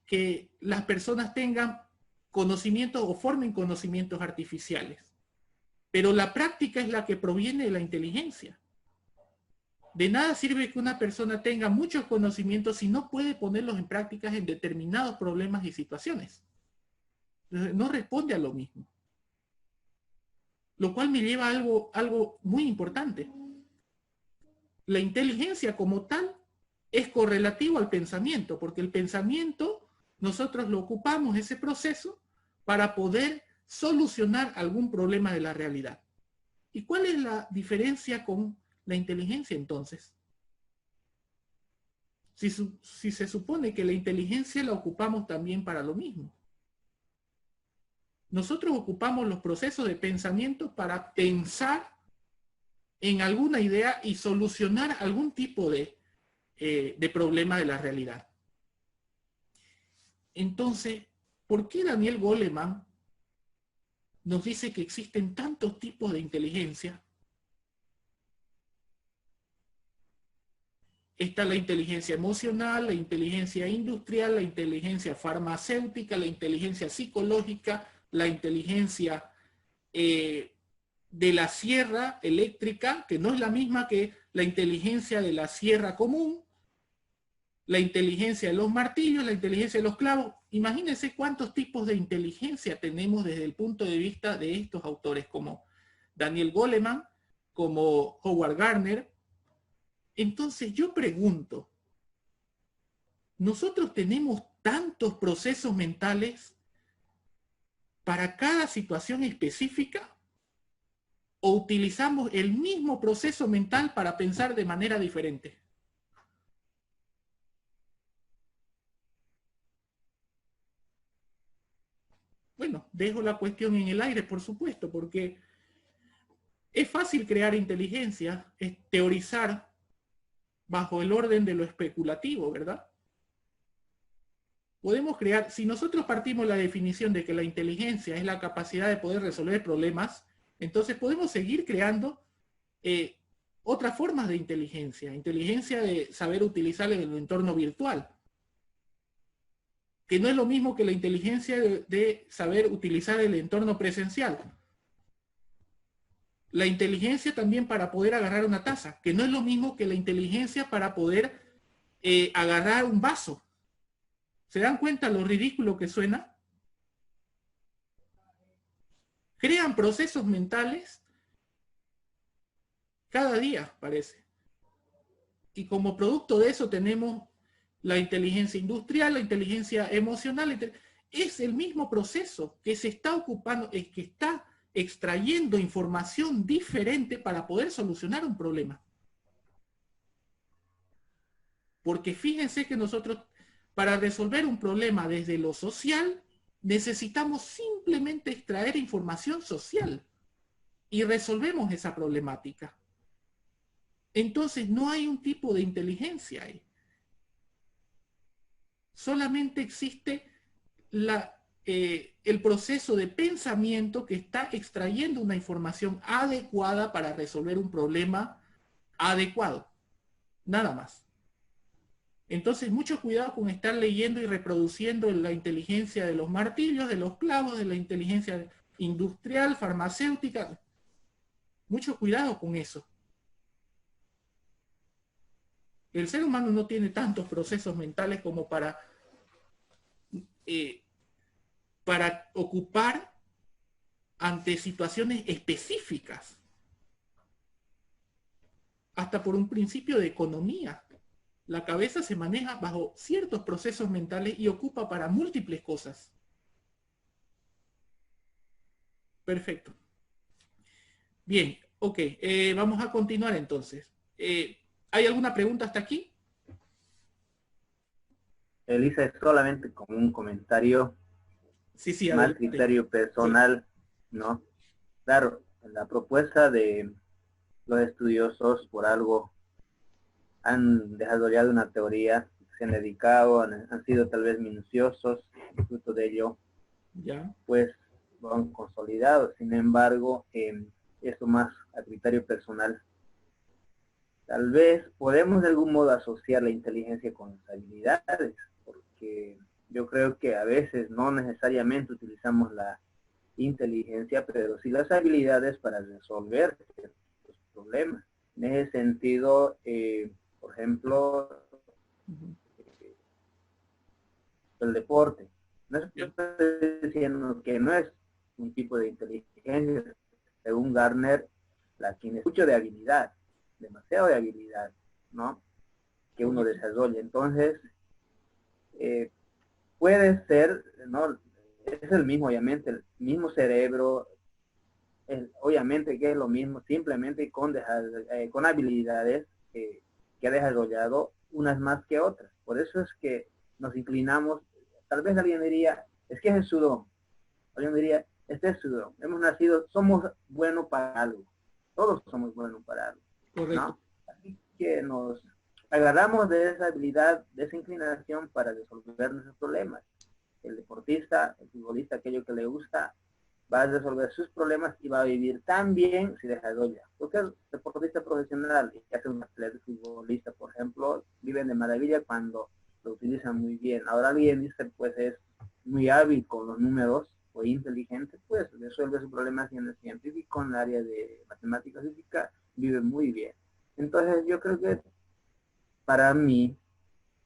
que las personas tengan conocimientos o formen conocimientos artificiales. Pero la práctica es la que proviene de la inteligencia. De nada sirve que una persona tenga muchos conocimientos si no puede ponerlos en prácticas en determinados problemas y situaciones. No responde a lo mismo. Lo cual me lleva a algo muy importante. La inteligencia como tal es correlativo al pensamiento, porque el pensamiento nosotros lo ocupamos, ese proceso, para poder solucionar algún problema de la realidad. ¿Y cuál es la diferencia con la inteligencia entonces? Si se supone que la inteligencia la ocupamos también para lo mismo. Nosotros ocupamos los procesos de pensamiento para pensar en alguna idea y solucionar algún tipo de problema de la realidad. Entonces, ¿por qué Daniel Goleman nos dice que existen tantos tipos de inteligencia? Está la inteligencia emocional, la inteligencia industrial, la inteligencia farmacéutica, la inteligencia psicológica, la inteligencia de la sierra eléctrica, que no es la misma que la inteligencia de la sierra común, la inteligencia de los martillos, la inteligencia de los clavos. Imagínense cuántos tipos de inteligencia tenemos desde el punto de vista de estos autores, como Daniel Goleman, como Howard Gardner. Entonces yo pregunto, ¿nosotros tenemos tantos procesos mentales para cada situación específica? ¿O utilizamos el mismo proceso mental para pensar de manera diferente? Bueno, dejo la cuestión en el aire, por supuesto, porque es fácil crear inteligencia, es teorizar bajo el orden de lo especulativo, ¿verdad? Podemos crear, si nosotros partimos la definición de que la inteligencia es la capacidad de poder resolver problemas, entonces podemos seguir creando otras formas de inteligencia. Inteligencia de saber utilizar el entorno virtual, que no es lo mismo que la inteligencia de saber utilizar el entorno presencial. La inteligencia también para poder agarrar una taza, que no es lo mismo que la inteligencia para poder agarrar un vaso. ¿Se dan cuenta lo ridículo que suena? Crean procesos mentales cada día, parece. Y como producto de eso tenemos la inteligencia industrial, la inteligencia emocional. Es el mismo proceso que se está ocupando, es que está extrayendo información diferente para poder solucionar un problema. Porque fíjense que nosotros, para resolver un problema desde lo social, necesitamos simplemente extraer información social y resolvemos esa problemática. Entonces no hay un tipo de inteligencia ahí. Solamente existe el proceso de pensamiento que está extrayendo una información adecuada para resolver un problema adecuado. Nada más. Entonces, mucho cuidado con estar leyendo y reproduciendo la inteligencia de los martillos, de los clavos, de la inteligencia industrial, farmacéutica. Mucho cuidado con eso. El ser humano no tiene tantos procesos mentales como para ocupar ante situaciones específicas. Hasta por un principio de economía. La cabeza se maneja bajo ciertos procesos mentales y ocupa para múltiples cosas. Perfecto. Bien, ok. Vamos a continuar entonces. ¿Hay alguna pregunta hasta aquí? Elisa, es solamente como un comentario, Sí, sí, más adelante. criterio personal, ¿no? Claro, la propuesta de los estudiosos por algo han desarrollado una teoría, se han dedicado, han sido tal vez minuciosos, fruto de ello, Ya. pues lo han consolidado. Sin embargo, eso más a criterio personal. Tal vez podemos de algún modo asociar la inteligencia con las habilidades, porque yo creo que a veces no necesariamente utilizamos la inteligencia, pero sí las habilidades para resolver los problemas. En ese sentido, por ejemplo, el deporte. No estoy diciendo que no es un tipo de inteligencia. Según Gardner, la tiene mucho de habilidad, demasiado de habilidad, ¿no? Que uno desarrolla. Entonces, puede ser, ¿no? Es el mismo, obviamente, el mismo cerebro, obviamente que es lo mismo, simplemente con habilidades que ha desarrollado unas más que otras. Por eso es que nos inclinamos, tal vez alguien diría, es que es su don. Alguien diría, este es su don. Hemos nacido, somos buenos para algo. Todos somos buenos para algo. Correcto. ¿No? Así que nos agarramos de esa habilidad, de esa inclinación para resolver nuestros problemas. El deportista, el futbolista, aquello que le gusta, va a resolver sus problemas y va a vivir tan bien si desarrolla. Porque el deportista profesional, y hace un atleta futbolista, por ejemplo, viven de maravilla cuando lo utilizan muy bien. Ahora alguien dice, pues es muy hábil con los números o inteligente, pues resuelve sus problemas en el científico, en el área de matemática física, vive muy bien. Entonces yo creo que para mí,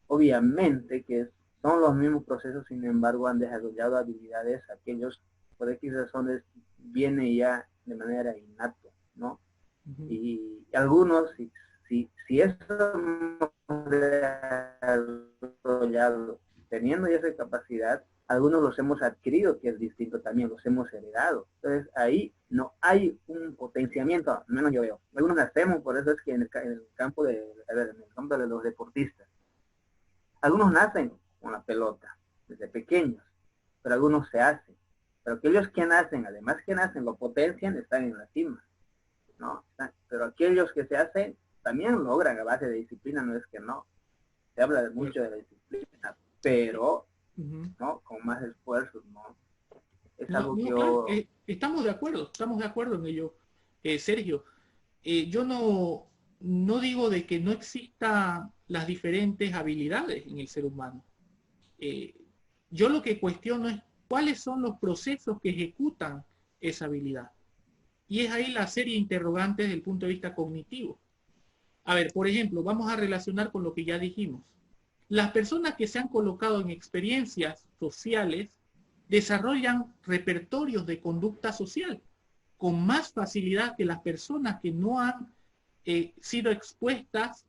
obviamente que son los mismos procesos, sin embargo han desarrollado habilidades, aquellos por X razones viene ya de manera innata, ¿no? Y algunos, si eso hemos desarrollado, teniendo ya esa capacidad, algunos los hemos adquirido, que es distinto también, los hemos heredado. Entonces ahí no hay un potenciamiento, al menos yo veo. Algunos nacemos, por eso es que en el campo de los deportistas, algunos nacen con la pelota desde pequeños, pero algunos se hacen. Pero aquellos que nacen, además que nacen, lo potencian, están en la cima, ¿no? Pero aquellos que se hacen también logran a base de disciplina, no es que no. Se habla mucho de la disciplina, pero ¿no? Con más esfuerzos, ¿no? Es algo que claro, estamos de acuerdo en ello, Sergio. Yo no digo de que no existan las diferentes habilidades en el ser humano. Yo lo que cuestiono es cuáles son los procesos que ejecutan esa habilidad. Y es ahí la serie de interrogantes desde el punto de vista cognitivo. A ver, por ejemplo, vamos a relacionar con lo que ya dijimos. Las personas que se han colocado en experiencias sociales desarrollan repertorios de conducta social con más facilidad que las personas que no han sido expuestas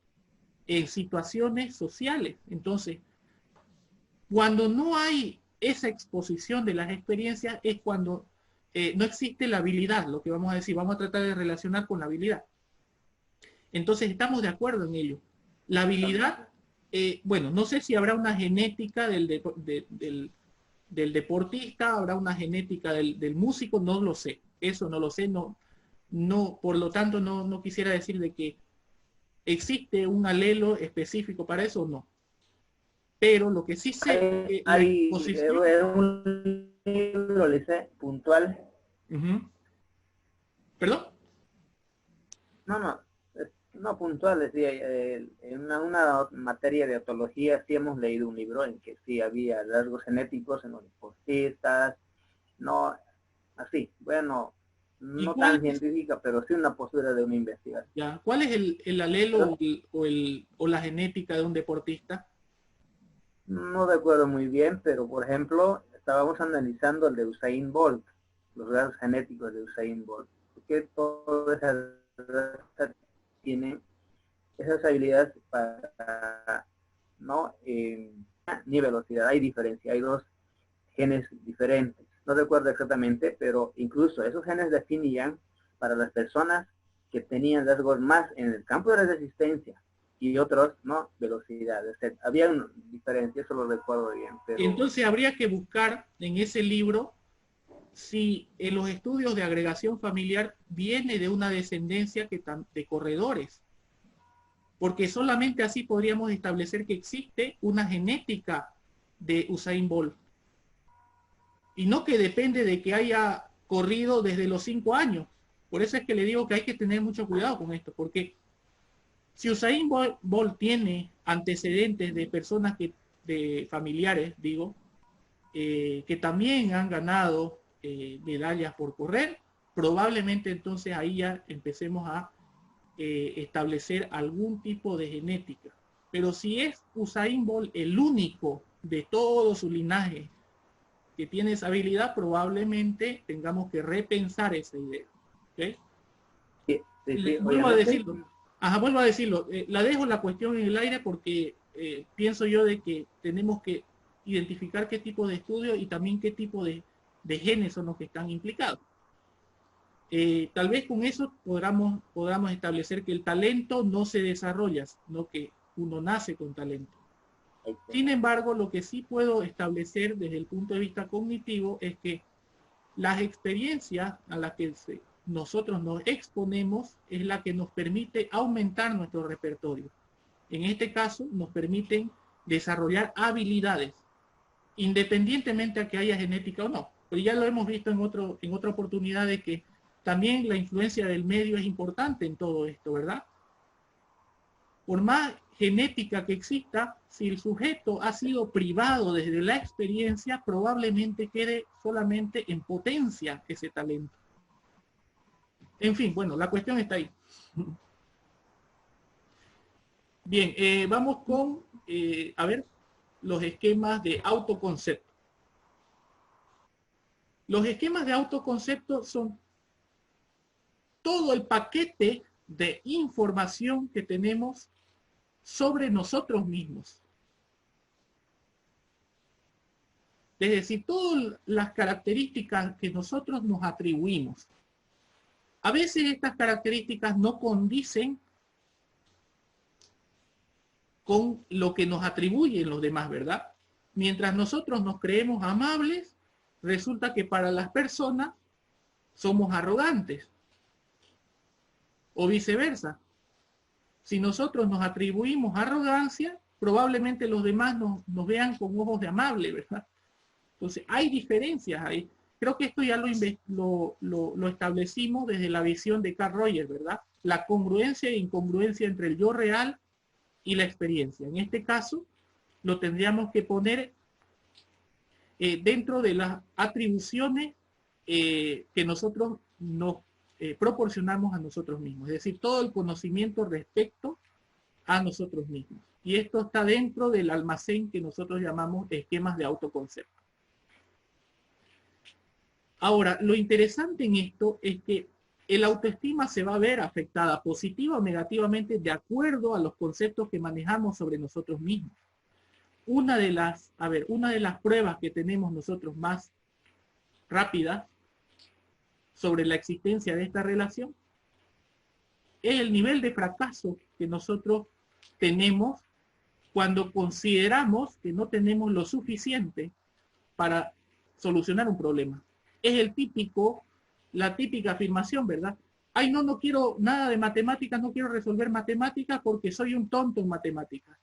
en situaciones sociales. Entonces, cuando no hay esa exposición de las experiencias es cuando no existe la habilidad, lo que vamos a decir, vamos a tratar de relacionar con la habilidad. Entonces estamos de acuerdo en ello. La habilidad, bueno, no sé si habrá una genética del deportista, habrá una genética del músico, no lo sé. Eso no lo sé, por lo tanto no quisiera decir de que existe un alelo específico para eso o no. Pero lo que sí sé la exposición... un libro, le sé, puntual. ¿Perdón? No puntual, decía, en una materia de otología sí hemos leído un libro en que sí había rasgos genéticos en los deportistas, no, así, bueno, no tan científica, pero sí una postura de una investigación. Ya. ¿Cuál es el alelo o la genética de un deportista? No recuerdo muy bien, pero por ejemplo, estábamos analizando el de Usain Bolt, los rasgos genéticos de Usain Bolt, porque todas esas tienen esas habilidades para, ¿no? Ni velocidad, hay diferencia, hay dos genes diferentes, no recuerdo exactamente, pero incluso esos genes definían para las personas que tenían rasgos más en el campo de resistencia y otros no, velocidad, etc. Había una diferencia, eso lo recuerdo bien. Pero... Entonces habría que buscar en ese libro si en los estudios de agregación familiar viene de una descendencia de corredores, porque solamente así podríamos establecer que existe una genética de Usain Bolt, y no que depende de que haya corrido desde los 5 años. Por eso es que le digo que hay que tener mucho cuidado con esto, porque si Usain Bolt tiene antecedentes de personas de familiares, digo, que también han ganado medallas por correr, probablemente entonces ahí ya empecemos a establecer algún tipo de genética. Pero si es Usain Bolt el único de todo su linaje que tiene esa habilidad, probablemente tengamos que repensar esa idea. ¿Okay? Sí, vuelvo a decirlo. Vuelvo a decirlo. La dejo la cuestión en el aire porque pienso yo de que tenemos que identificar qué tipo de estudio y también qué tipo de genes son los que están implicados. Tal vez con eso podamos establecer que el talento no se desarrolla, sino que uno nace con talento. Sin embargo, lo que sí puedo establecer desde el punto de vista cognitivo es que las experiencias a las que nosotros nos exponemos es la que nos permite aumentar nuestro repertorio. En este caso, nos permiten desarrollar habilidades, independientemente a que haya genética o no. Pero ya lo hemos visto en otra oportunidad de que también la influencia del medio es importante en todo esto, ¿verdad? Por más genética que exista, si el sujeto ha sido privado desde la experiencia, probablemente quede solamente en potencia ese talento. En fin, bueno, la cuestión está ahí. Bien, vamos con, a ver, los esquemas de autoconcepto. Los esquemas de autoconcepto son todo el paquete de información que tenemos sobre nosotros mismos. Es decir, todas las características que nosotros nos atribuimos. A veces estas características no condicen con lo que nos atribuyen los demás, ¿verdad? Mientras nosotros nos creemos amables, resulta que para las personas somos arrogantes. O viceversa. Si nosotros nos atribuimos arrogancia, probablemente los demás nos vean con ojos de amable, ¿verdad? Entonces, hay diferencias ahí. Creo que esto ya lo establecimos desde la visión de Carl Rogers, ¿verdad? La congruencia e incongruencia entre el yo real y la experiencia. En este caso, lo tendríamos que poner dentro de las atribuciones que nosotros nos proporcionamos a nosotros mismos. Es decir, todo el conocimiento respecto a nosotros mismos. Y esto está dentro del almacén que nosotros llamamos esquemas de autoconcepto. Ahora, lo interesante en esto es que el autoestima se va a ver afectada positiva o negativamente de acuerdo a los conceptos que manejamos sobre nosotros mismos. Una de las pruebas que tenemos nosotros más rápidas sobre la existencia de esta relación es el nivel de fracaso que nosotros tenemos cuando consideramos que no tenemos lo suficiente para solucionar un problema. Es la típica afirmación, ¿verdad? Ay, no quiero nada de matemáticas, no quiero resolver matemáticas porque soy un tonto en matemáticas.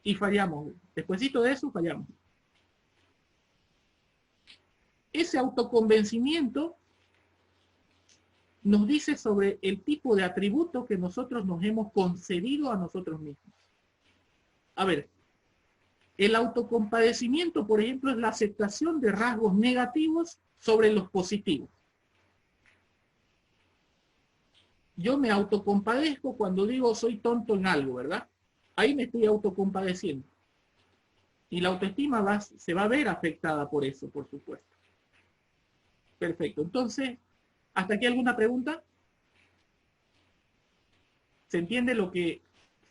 Y fallamos. Despuésito de eso, fallamos. Ese autoconvencimiento nos dice sobre el tipo de atributo que nosotros nos hemos concedido a nosotros mismos. A ver, el autocompadecimiento, por ejemplo, es la aceptación de rasgos negativos sobre los positivos. Yo me autocompadezco cuando digo soy tonto en algo, ¿verdad? Ahí me estoy autocompadeciendo. Y la autoestima se va a ver afectada por eso, por supuesto. Perfecto. Entonces, ¿hasta aquí alguna pregunta? ¿Se entiende lo que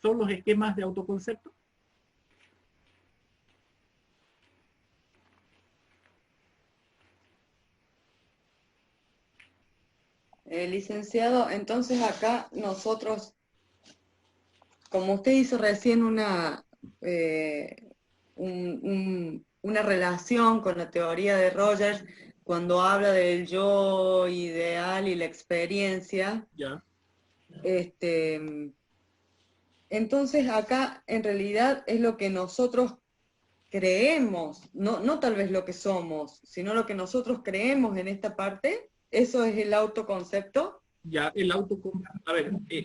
son los esquemas de autoconcepto? Licenciado, entonces acá nosotros, como usted hizo recién una relación con la teoría de Rogers, cuando habla del yo ideal y la experiencia, Ya. Entonces acá en realidad es lo que nosotros creemos, no tal vez lo que somos, sino lo que nosotros creemos en esta parte. ¿Eso es el autoconcepto? Ya, el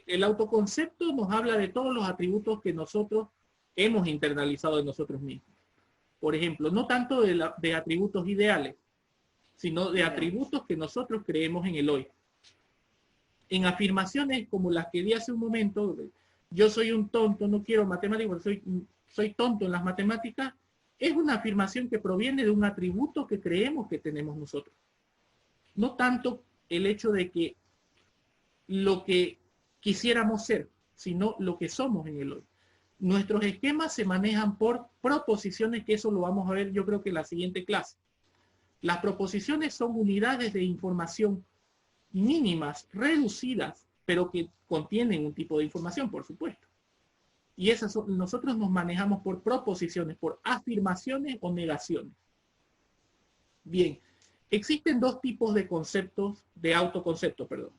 el autoconcepto nos habla de todos los atributos que nosotros hemos internalizado de nosotros mismos. Por ejemplo, no tanto de atributos ideales, sino de atributos que nosotros creemos en el hoy. En afirmaciones como las que di hace un momento, yo soy un tonto, no quiero matemáticas, soy tonto en las matemáticas, es una afirmación que proviene de un atributo que creemos que tenemos nosotros. No tanto el hecho de que lo que quisiéramos ser, sino lo que somos en el hoy. Nuestros esquemas se manejan por proposiciones, que eso lo vamos a ver yo creo que en la siguiente clase. Las proposiciones son unidades de información mínimas, reducidas, pero que contienen un tipo de información, por supuesto. Y nosotros nos manejamos por proposiciones, por afirmaciones o negaciones. Bien, existen dos tipos de conceptos, de autoconcepto, perdón.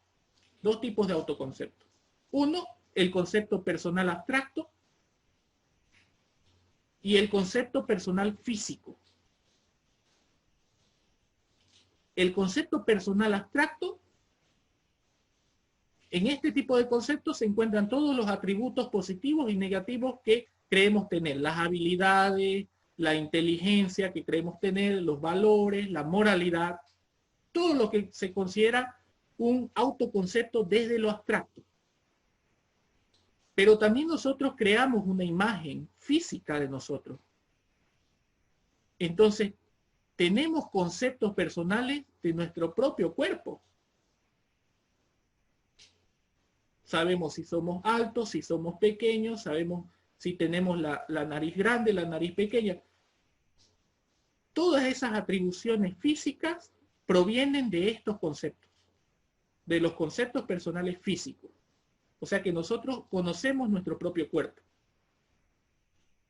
Dos tipos de autoconcepto. Uno, el concepto personal abstracto y el concepto personal físico. El concepto personal abstracto, en este tipo de conceptos se encuentran todos los atributos positivos y negativos que creemos tener, las habilidades, la inteligencia que creemos tener, los valores, la moralidad, todo lo que se considera un autoconcepto desde lo abstracto. Pero también nosotros creamos una imagen física de nosotros. Entonces, tenemos conceptos personales de nuestro propio cuerpo. Sabemos si somos altos, si somos pequeños, sabemos si tenemos la nariz grande, la nariz pequeña. Todas esas atribuciones físicas provienen de estos conceptos, de los conceptos personales físicos. O sea que nosotros conocemos nuestro propio cuerpo.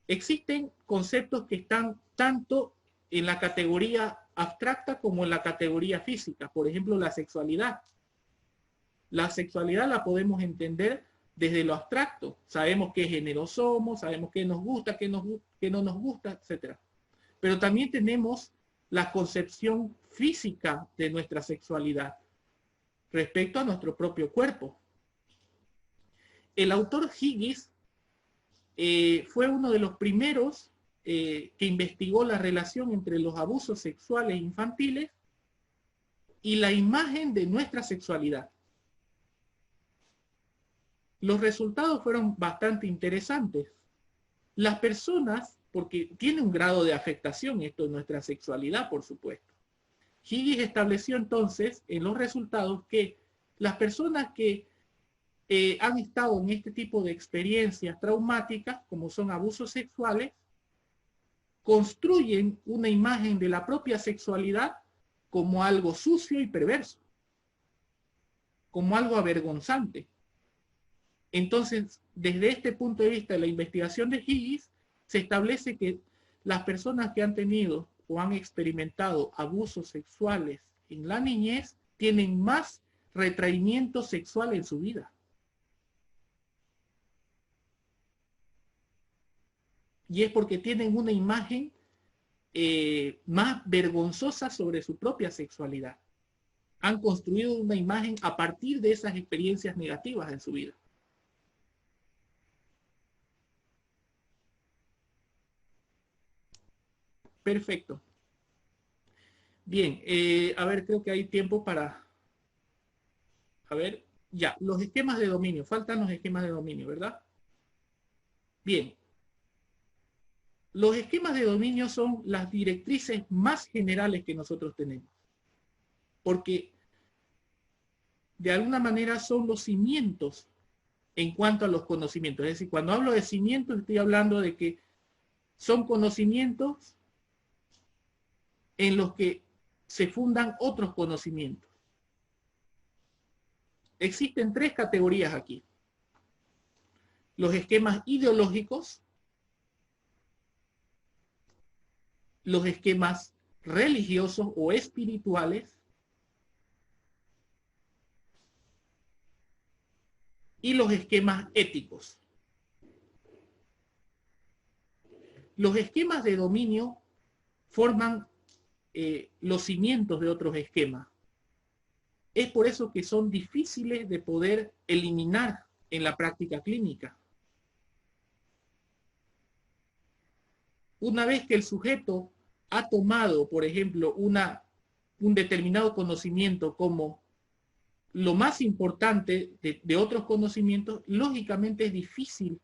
Existen conceptos que están tanto en la categoría abstracta como en la categoría física. Por ejemplo, la sexualidad. La sexualidad la podemos entender desde lo abstracto. Sabemos qué género somos, sabemos qué nos gusta, qué no nos gusta, etc. Pero también tenemos la concepción física de nuestra sexualidad respecto a nuestro propio cuerpo. El autor Higgins fue uno de los primeros que investigó la relación entre los abusos sexuales infantiles y la imagen de nuestra sexualidad. Los resultados fueron bastante interesantes. Las personas, porque tiene un grado de afectación esto de nuestra sexualidad, por supuesto. Higgins estableció entonces en los resultados que las personas que han estado en este tipo de experiencias traumáticas, como son abusos sexuales, construyen una imagen de la propia sexualidad como algo sucio y perverso, como algo avergonzante. Entonces, desde este punto de vista de la investigación de Higgins, se establece que las personas que han tenido o han experimentado abusos sexuales en la niñez tienen más retraimiento sexual en su vida. Y es porque tienen una imagen más vergonzosa sobre su propia sexualidad. Han construido una imagen a partir de esas experiencias negativas en su vida. Perfecto. Bien, a ver, creo que hay tiempo para... A ver, ya, los esquemas de dominio. Faltan los esquemas de dominio, ¿verdad? Bien. Los esquemas de dominio son las directrices más generales que nosotros tenemos. Porque de alguna manera son los cimientos en cuanto a los conocimientos. Es decir, cuando hablo de cimientos estoy hablando de que son conocimientos en los que se fundan otros conocimientos. existen tres categorías aquí. Los esquemas ideológicos, los esquemas religiosos o espirituales y los esquemas éticos. Los esquemas de dominio forman los cimientos de otros esquemas. Es por eso que son difíciles de poder eliminar en la práctica clínica. Una vez que el sujeto ha tomado, por ejemplo, un determinado conocimiento como lo más importante de otros conocimientos, lógicamente es difícil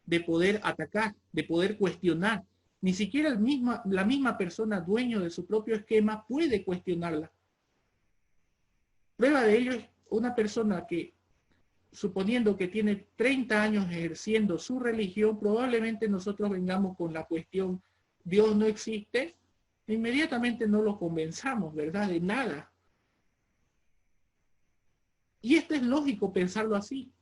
de poder atacar, de poder cuestionar. Ni siquiera la misma persona dueño de su propio esquema puede cuestionarla. Prueba de ello es una persona que, suponiendo que tiene 30 años ejerciendo su religión, probablemente nosotros vengamos con la cuestión Dios no existe, inmediatamente no lo convenzamos, ¿verdad? De nada. Y esto es lógico pensarlo así.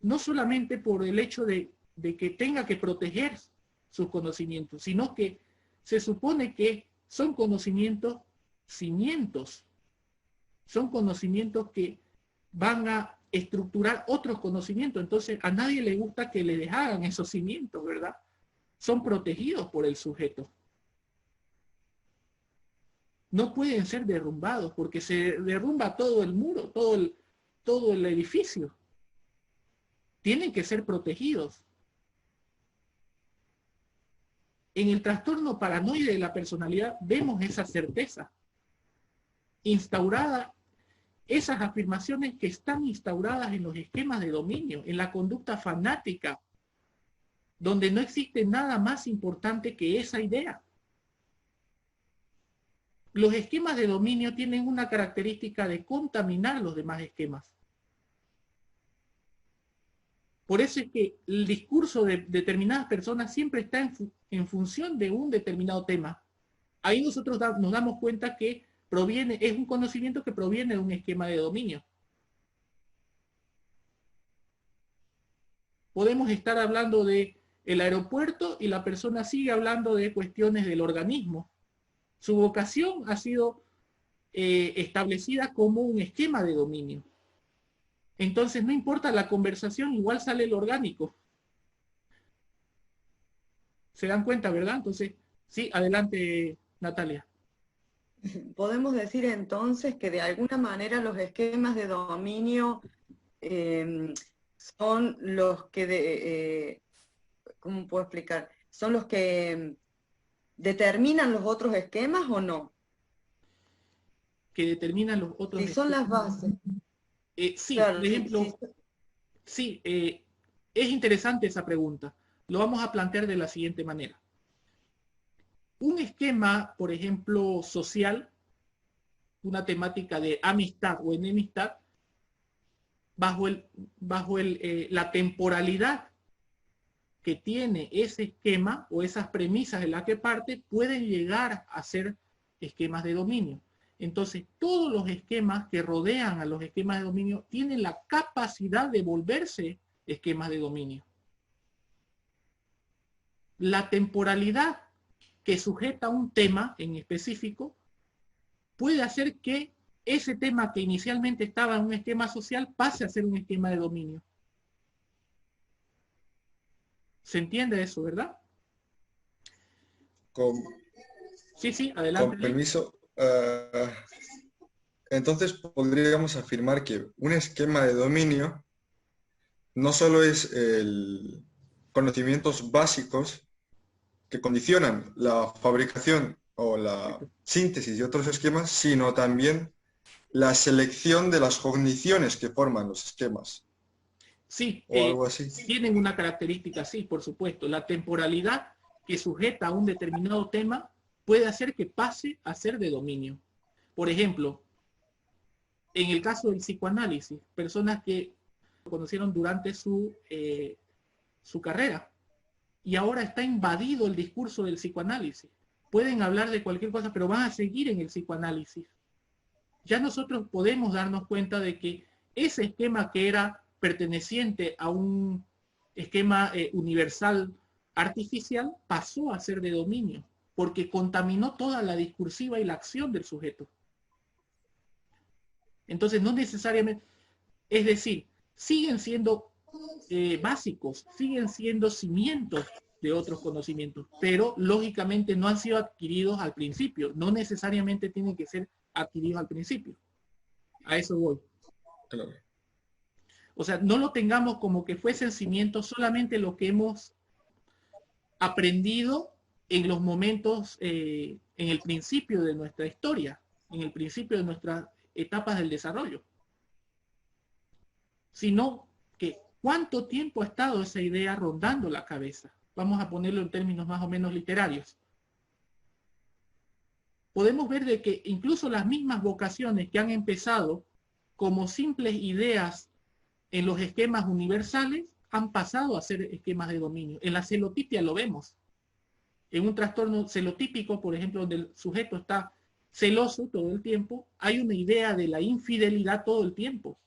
No solamente por el hecho de que tenga que proteger sus conocimientos, sino que se supone que son conocimientos cimientos. Son conocimientos que van a estructurar otros conocimientos. Entonces, a nadie le gusta que le deshagan esos cimientos, ¿verdad? Son protegidos por el sujeto. No pueden ser derrumbados porque se derrumba todo el muro, todo el edificio. Tienen que ser protegidos. En el trastorno paranoide de la personalidad vemos esa certeza instaurada, esas afirmaciones que están instauradas en los esquemas de dominio, en la conducta fanática, donde no existe nada más importante que esa idea. Los esquemas de dominio tienen una característica de contaminar los demás esquemas. Por eso es que el discurso de determinadas personas siempre está en función de un determinado tema. Ahí nosotros nos damos cuenta que es un conocimiento que proviene de un esquema de dominio. Podemos estar hablando del aeropuerto y la persona sigue hablando de cuestiones del organismo. Su vocación ha sido establecida como un esquema de dominio. Entonces, no importa la conversación, igual sale el orgánico. ¿Se dan cuenta, verdad? Entonces, sí, adelante, Natalia. Podemos decir entonces que de alguna manera los esquemas de dominio son los que, ¿cómo puedo explicar? ¿Son los que determinan los otros esquemas o no? Que determinan los otros esquemas. Si son las bases. Sí, claro, por ejemplo, sí, es interesante esa pregunta. Lo vamos a plantear de la siguiente manera. Un esquema, por ejemplo, social, una temática de amistad o enemistad, bajo la temporalidad que tiene ese esquema o esas premisas en las que parte, pueden llegar a ser esquemas de dominio. Entonces, todos los esquemas que rodean a los esquemas de dominio tienen la capacidad de volverse esquemas de dominio. La temporalidad que sujeta un tema en específico puede hacer que ese tema que inicialmente estaba en un esquema social pase a ser un esquema de dominio. ¿Se entiende eso, verdad? Sí, adelante. Con permiso. Entonces podríamos afirmar que un esquema de dominio no solo es conocimientos básicos que condicionan la fabricación o la síntesis de otros esquemas, sino también la selección de las cogniciones que forman los esquemas. Sí, o algo así. Tienen una característica, sí, por supuesto. La temporalidad que sujeta a un determinado tema puede hacer que pase a ser de dominio. Por ejemplo, en el caso del psicoanálisis, personas que lo conocieron durante su carrera y ahora está invadido el discurso del psicoanálisis. Pueden hablar de cualquier cosa, pero van a seguir en el psicoanálisis. Ya nosotros podemos darnos cuenta de que ese esquema que era perteneciente a un esquema universal artificial pasó a ser de dominio, porque contaminó toda la discursiva y la acción del sujeto. Entonces, no necesariamente, es decir, siguen siendo básicos, siguen siendo cimientos de otros conocimientos, pero lógicamente no han sido adquiridos al principio, no necesariamente tienen que ser adquiridos al principio. A eso voy. Claro. O sea, no lo tengamos como que fuesen cimientos solamente lo que hemos aprendido en los momentos, en el principio de nuestra historia, en el principio de nuestras etapas del desarrollo, sino que cuánto tiempo ha estado esa idea rondando la cabeza. Vamos a ponerlo en términos más o menos literarios. Podemos ver de que incluso las mismas vocaciones que han empezado como simples ideas en los esquemas universales han pasado a ser esquemas de dominio. En la celotipia lo vemos. En un trastorno celotípico, por ejemplo, donde el sujeto está celoso todo el tiempo, hay una idea de la infidelidad todo el tiempo.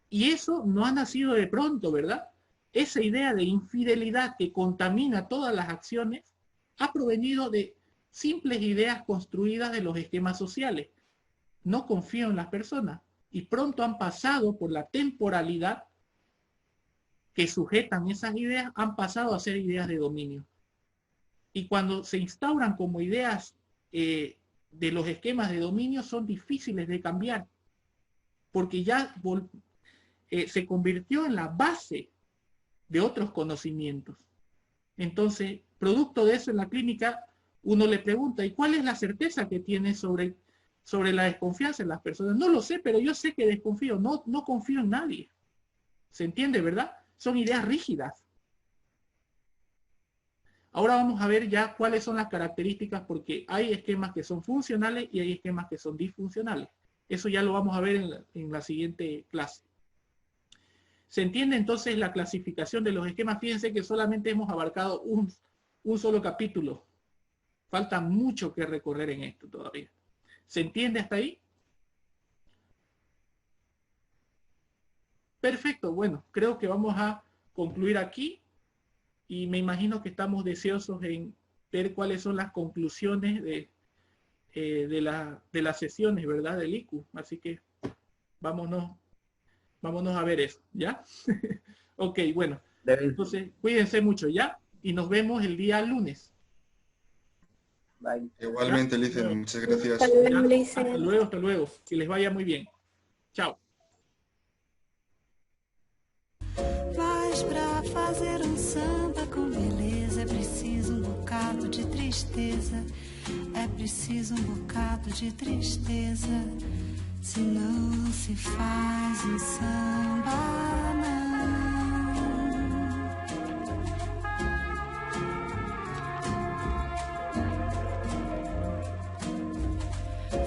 Y eso no ha nacido de pronto, ¿verdad? Esa idea de infidelidad que contamina todas las acciones ha provenido de simples ideas construidas de los esquemas sociales. No confío en las personas. Y pronto han pasado por la temporalidad que sujetan esas ideas, han pasado a ser ideas de dominio. Y cuando se instauran como ideas de los esquemas de dominio, son difíciles de cambiar, porque ya se convirtió en la base de otros conocimientos. Entonces, producto de eso en la clínica, uno le pregunta, ¿y cuál es la certeza que tiene sobre la desconfianza en las personas? No lo sé, pero yo sé que desconfío, no confío en nadie. ¿Se entiende, verdad? Son ideas rígidas. Ahora vamos a ver ya cuáles son las características, porque hay esquemas que son funcionales y hay esquemas que son disfuncionales. Eso ya lo vamos a ver en la siguiente clase. ¿Se entiende entonces la clasificación de los esquemas? Fíjense que solamente hemos abarcado un solo capítulo. Falta mucho que recorrer en esto todavía. ¿Se entiende hasta ahí? Perfecto, bueno, creo que vamos a concluir aquí y me imagino que estamos deseosos en ver cuáles son las conclusiones de las sesiones, ¿verdad? Del ICU. Así que vámonos a ver eso, ¿ya? Ok, bueno. Entonces, cuídense mucho, ¿ya? Y nos vemos el día lunes. Bye. Igualmente, Licen, muchas gracias. Hasta luego. Que les vaya muy bien. Chao. Mas pra fazer samba com beleza é preciso bocado de tristeza. É preciso bocado de tristeza. Se não se faz samba, não.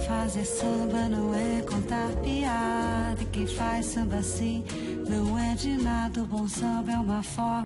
Fazer samba não é contar piada. E quem faz samba assim não é de nada. O bom samba é uma forma